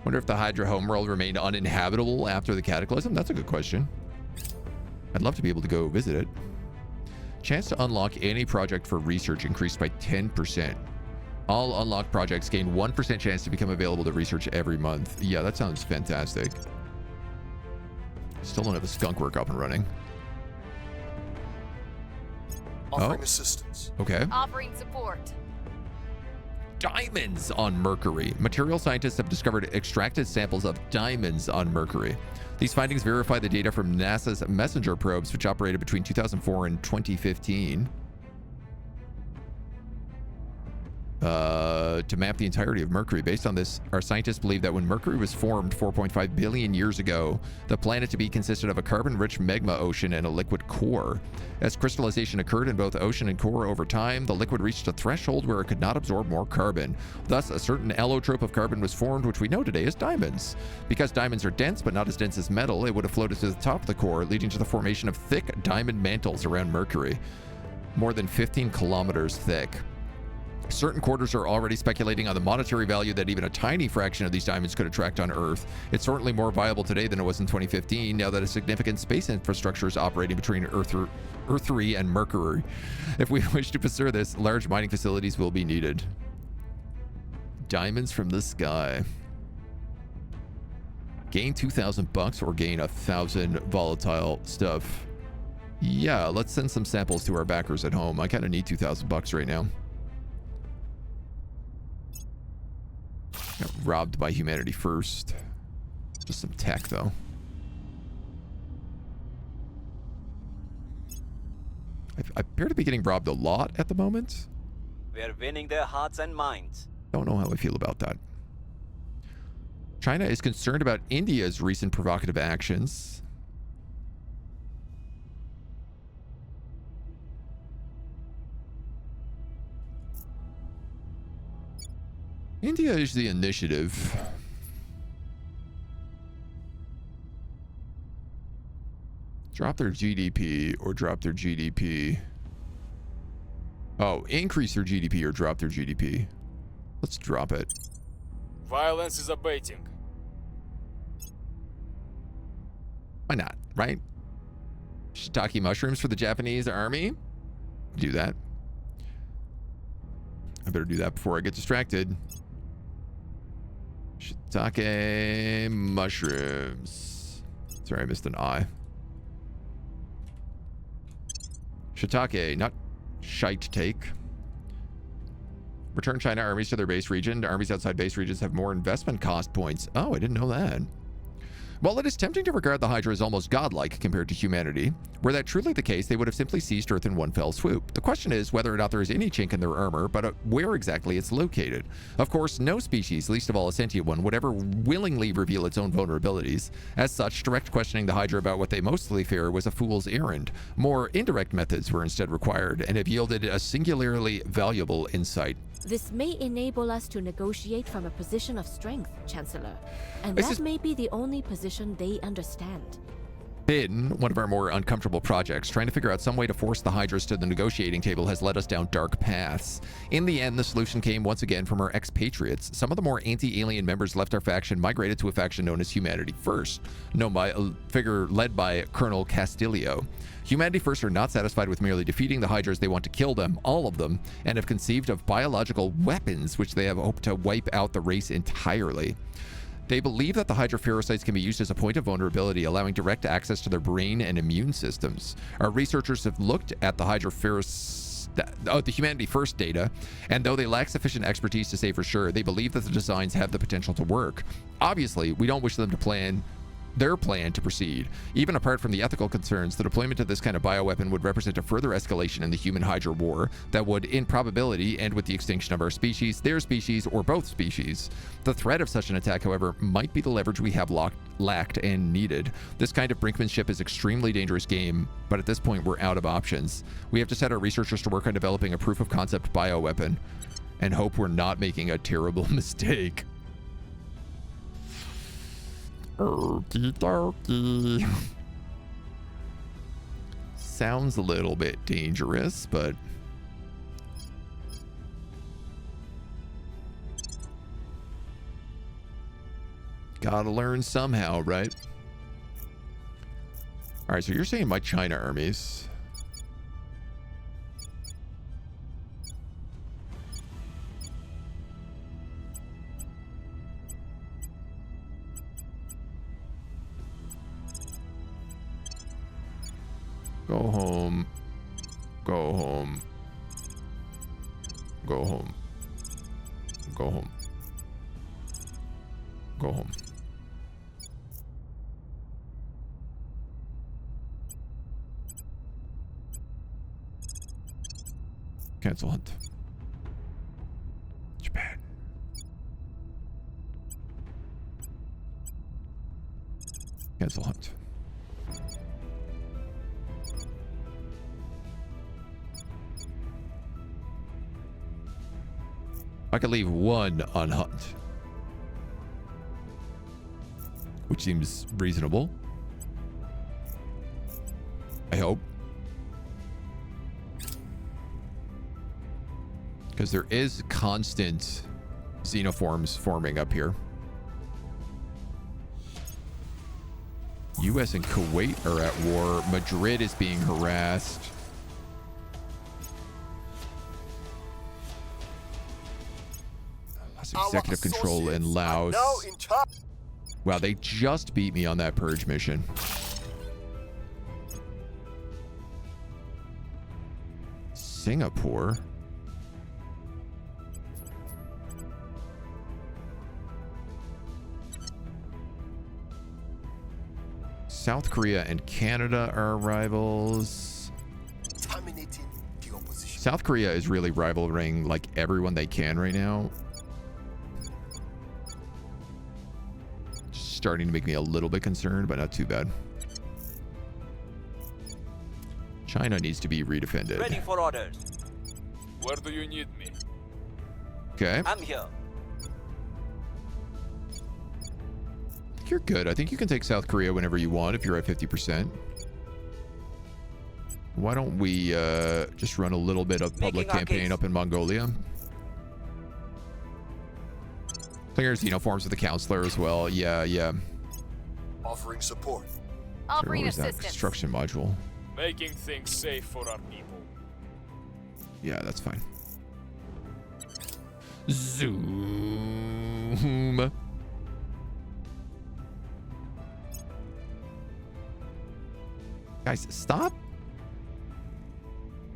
Wonder if the Hydra homeworld remained uninhabitable after the cataclysm? That's a good question. I'd love to be able to go visit it. Chance to unlock any project for research increased by 10%. All unlocked projects gain 1% chance to become available to research every month. Yeah, that sounds fantastic. Still don't have a skunk work up and running. Offering assistance. Okay. Offering support. Diamonds on Mercury. Material scientists have discovered extracted samples of diamonds on Mercury. These findings verify the data from NASA's Messenger probes, which operated between 2004 and 2015. To map the entirety of Mercury. Based on this, our scientists believe that when Mercury was formed 4.5 billion years ago, the planet to be consisted of a carbon-rich magma ocean and a liquid core. As crystallization occurred in both ocean and core over time, the liquid reached a threshold where it could not absorb more carbon. Thus, a certain allotrope of carbon was formed, which we know today as diamonds. Because diamonds are dense, but not as dense as metal, it would have floated to the top of the core, leading to the formation of thick diamond mantles around Mercury, more than 15 kilometers thick. Certain quarters are already speculating on the monetary value that even a tiny fraction of these diamonds could attract on Earth. It's certainly more viable today than it was in 2015, now that a significant space infrastructure is operating between Earth-3 and Mercury. If we wish to pursue this, large mining facilities will be needed. Diamonds from the sky. Gain 2,000 bucks or gain 1,000 volatile stuff. Yeah, let's send some samples to our backers at home. I kind of need 2,000 bucks right now. Got robbed by humanity first. Just some tech, though. I appear to be getting robbed a lot at the moment. We're winning their hearts and minds. Don't know how I feel about that. China is concerned about India's recent provocative actions. India is the initiative. Drop their GDP or drop their GDP. Oh, increase their GDP or drop their GDP. Let's drop it. Violence is abating. Why not, right? Shiitake mushrooms for the Japanese army? Do that. I better do that before I get distracted. Shiitake mushrooms. Sorry, I missed an I. Shiitake, not shite take. Return China armies to their base region. Armies outside base regions have more investment cost points. Oh, I didn't know that. While it is tempting to regard the Hydra as almost godlike compared to humanity, were that truly the case, they would have simply seized Earth in one fell swoop. The question is whether or not there is any chink in their armor, but where exactly it's located. Of course, no species, least of all a sentient one, would ever willingly reveal its own vulnerabilities. As such, direct questioning the Hydra about what they mostly fear was a fool's errand. More indirect methods were instead required, and have yielded a singularly valuable insight. This may enable us to negotiate from a position of strength, Chancellor. And This that is- may be the only position they understand. Been one of our more uncomfortable projects. Trying to figure out some way to force the Hydras to the negotiating table has led us down dark paths. In the end, the solution came once again from our expatriates. Some of the more anti-alien members left our faction, migrated to a faction known as Humanity First, known by a figure led by Colonel Castillo. Humanity First are not satisfied with merely defeating the Hydras. They want to kill them, all of them, and have conceived of biological weapons which they have hoped to wipe out the race entirely. They believe that the Hydra pherocytes can be used as a point of vulnerability, allowing direct access to their brain and immune systems. Our researchers have looked at the Hydra the Humanity First data, and though they lack sufficient expertise to say for sure, they believe that the designs have the potential to work. Obviously, we don't wish them to plan their plan to proceed. Even apart from the ethical concerns, the deployment of this kind of bioweapon would represent a further escalation in the human-Hydra war that would, in probability, end with the extinction of our species, their species, or both species. The threat of such an attack, however, might be the leverage we have lacked and needed. This kind of brinkmanship is extremely dangerous game, but at this point, we're out of options. We have to set our researchers to work on developing a proof-of-concept bioweapon and hope we're not making a terrible mistake. Okie dokie. Sounds a little bit dangerous, but gotta learn somehow, right? All right, so you're saying my China armies. Go home. Go home. Go home. Go home. Go home. Cancel hunt. Japan. Cancel hunt. I could leave one on hunt, which seems reasonable. I hope. Because there is constant xenoforms forming up here. US and Kuwait are at war. Madrid is being harassed. Lots of executive control in Laos. Wow, they just beat me on that purge mission. Singapore. South Korea and Canada are rivals. South Korea is really rivaling like everyone they can right now. Starting to make me a little bit concerned, but not too bad. China needs to be redefended. Ready for orders. Where do you need me? Okay. I'm here. You're good. I think you can take South Korea whenever you want if you're at 50%. Why don't we just run a little bit of public campaign up in Mongolia? I think there's xenoforms with the counselor as well. Yeah. Offering support. Offering Where's that assistance. construction module? Making things safe for our people. Yeah, that's fine. Zoom. Guys, stop.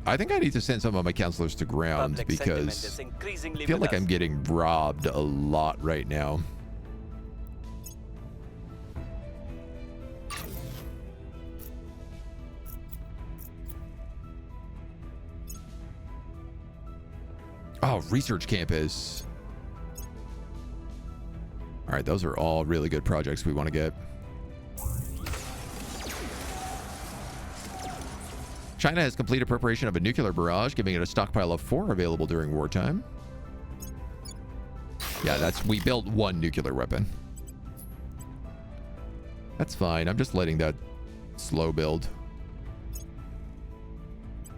I think I need to send some of my counselors to ground Public sentiment because is increasingly I feel with like us. I'm getting robbed a lot right now. Oh, research campus. All right, those are all really good projects we want to get. China has completed preparation of a nuclear barrage, giving it a stockpile of 4 available during wartime. Yeah, we built 1 nuclear weapon. That's fine. I'm just letting that slow build.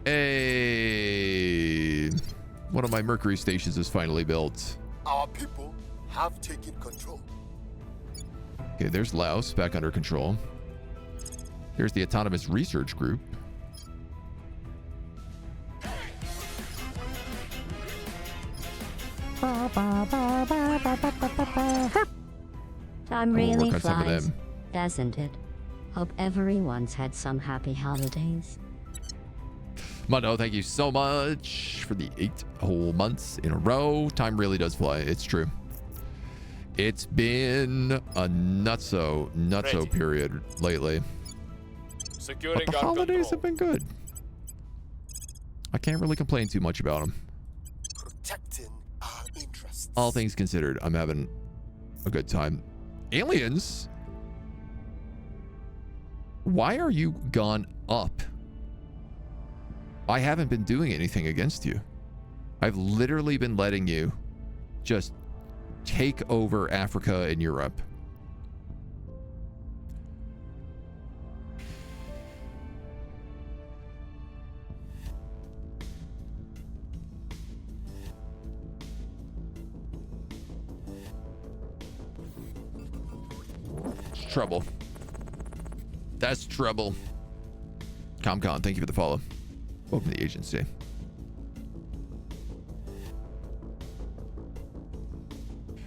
Hey, one of my Mercury stations is finally built. Our people have taken control. Okay, there's Laos back under control. Here's the Autonomous Research Group. Time We'll really work on some of flies, them. doesn't it? Hope everyone's had some happy holidays. Mundo, thank you so much for the 8 whole months in a row. Time really does fly. It's true. It's been a nutso period lately. Securing But the our holidays control. have been good. I can't really complain too much about them. Protecting our interests. All things considered, I'm having a good time. Aliens? Why are you gone up? I haven't been doing anything against you. I've literally been letting you just take over Africa and Europe. It's trouble. That's trouble. ComCon, thank you for the follow. Welcome to the agency.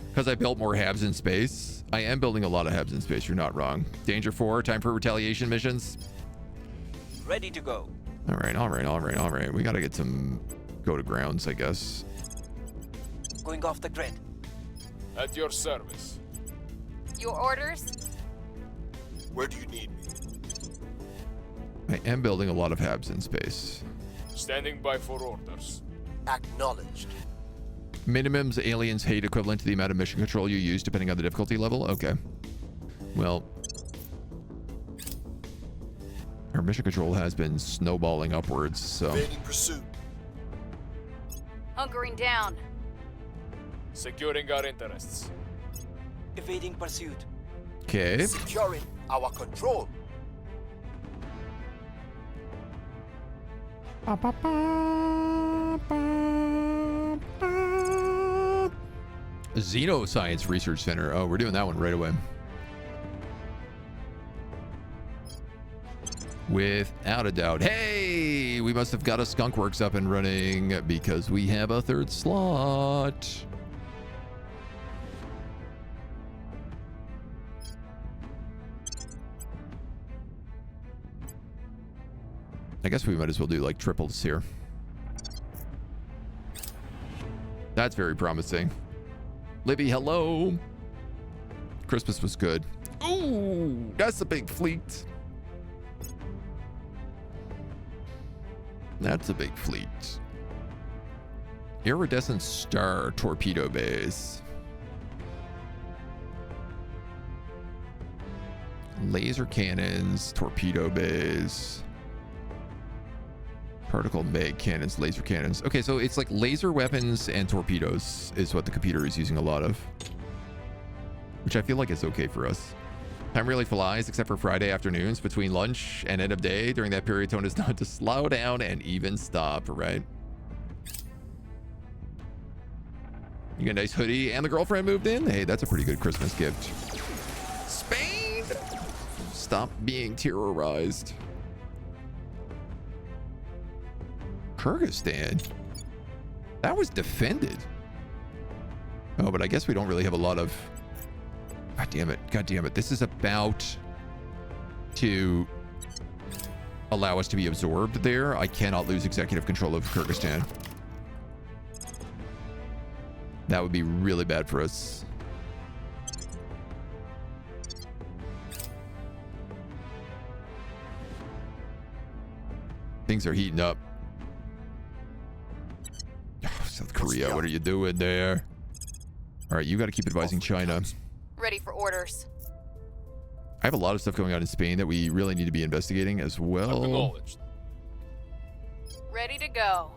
Because I built more habs in space. I am building a lot of habs in space. You're not wrong. Danger 4, time for retaliation missions. Ready to go. All right. We got to get some go to grounds, I guess. Going off the grid. At your service. Your orders? Where do you need me? I am building a lot of habs in space. Standing by for orders. Acknowledged. Minimums aliens hate equivalent to the amount of mission control you use depending on the difficulty level? Okay. Well, our mission control has been snowballing upwards, so... Evading pursuit. Hunkering down. Securing our interests. Evading pursuit. Okay. Securing our control. Xenoscience Research Center. Oh, we're doing that one right away. Without a doubt. Hey, we must have got a Skunk Works up and running because we have a 3rd slot. I guess we might as well do like triples here. That's very promising. Libby, hello. Christmas was good. Ooh, that's a big fleet. That's a big fleet. Iridescent Star torpedo base. Laser cannons, torpedo bays. Particle mag cannons, laser cannons. Okay, so it's like laser weapons and torpedoes is what the computer is using a lot of. Which I feel like is okay for us. Time really flies, except for Friday afternoons between lunch and end of day. During that period, tone is not to slow down and even stop, right? You got a nice hoodie and the girlfriend moved in? Hey, that's a pretty good Christmas gift. Spain! Stop being terrorized. Kyrgyzstan? That was defended. Oh, but I guess we don't really have a lot of... God damn it. This is about to allow us to be absorbed there. I cannot lose executive control of Kyrgyzstan. That would be really bad for us. Things are heating up. Oh, South Korea. Korea. What are you doing there? All right, you got to keep advising China. Ready for orders. I have a lot of stuff going on in Spain that we really need to be investigating as well. Acknowledged. Ready to go.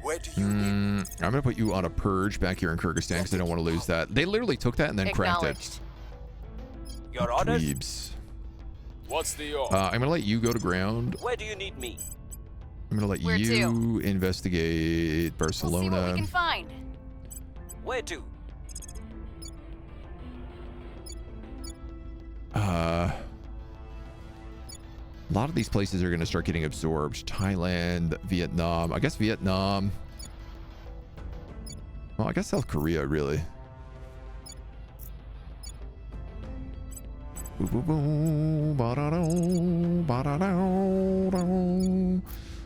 Where do you I'm going to put you on a purge back here in Kyrgyzstan because I don't want to lose that. They literally took that and then cracked it. Your orders? Dweebs. What's the order? I'm going to let you go to ground. Where do you need me? I'm going to let Where you investigate We'll see what we Barcelona. can find. Where to? A lot of these places are going to start getting absorbed. Thailand, Vietnam. I guess Vietnam. Well, I guess South Korea, really.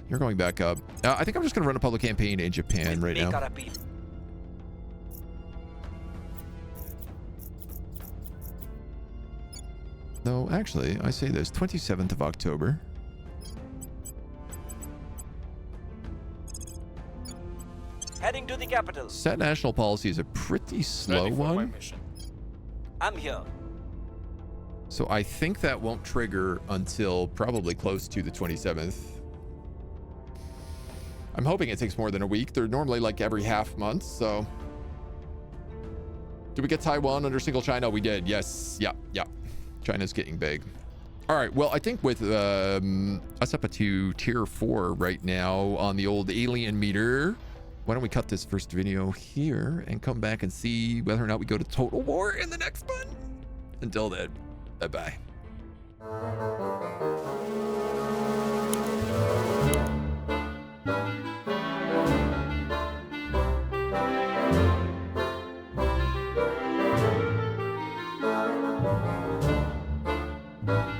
You're going back up. I think I'm just going to run a public campaign in Japan right now. No, actually, I say this, 27th of October. Heading to the capital. Set national policy is a pretty slow Ready for my one. mission. I'm here. So I think that won't trigger until probably close to the 27th. I'm hoping it takes more than a week. They're normally like every half month, so. Did we get Taiwan under single China? We did, yes. Yeah. China's getting big. All right, well, I think with us up to tier 4 right now on the old alien meter, why don't we cut this first video here and come back and see whether or not we go to total war in the next one? Until then, bye-bye. need?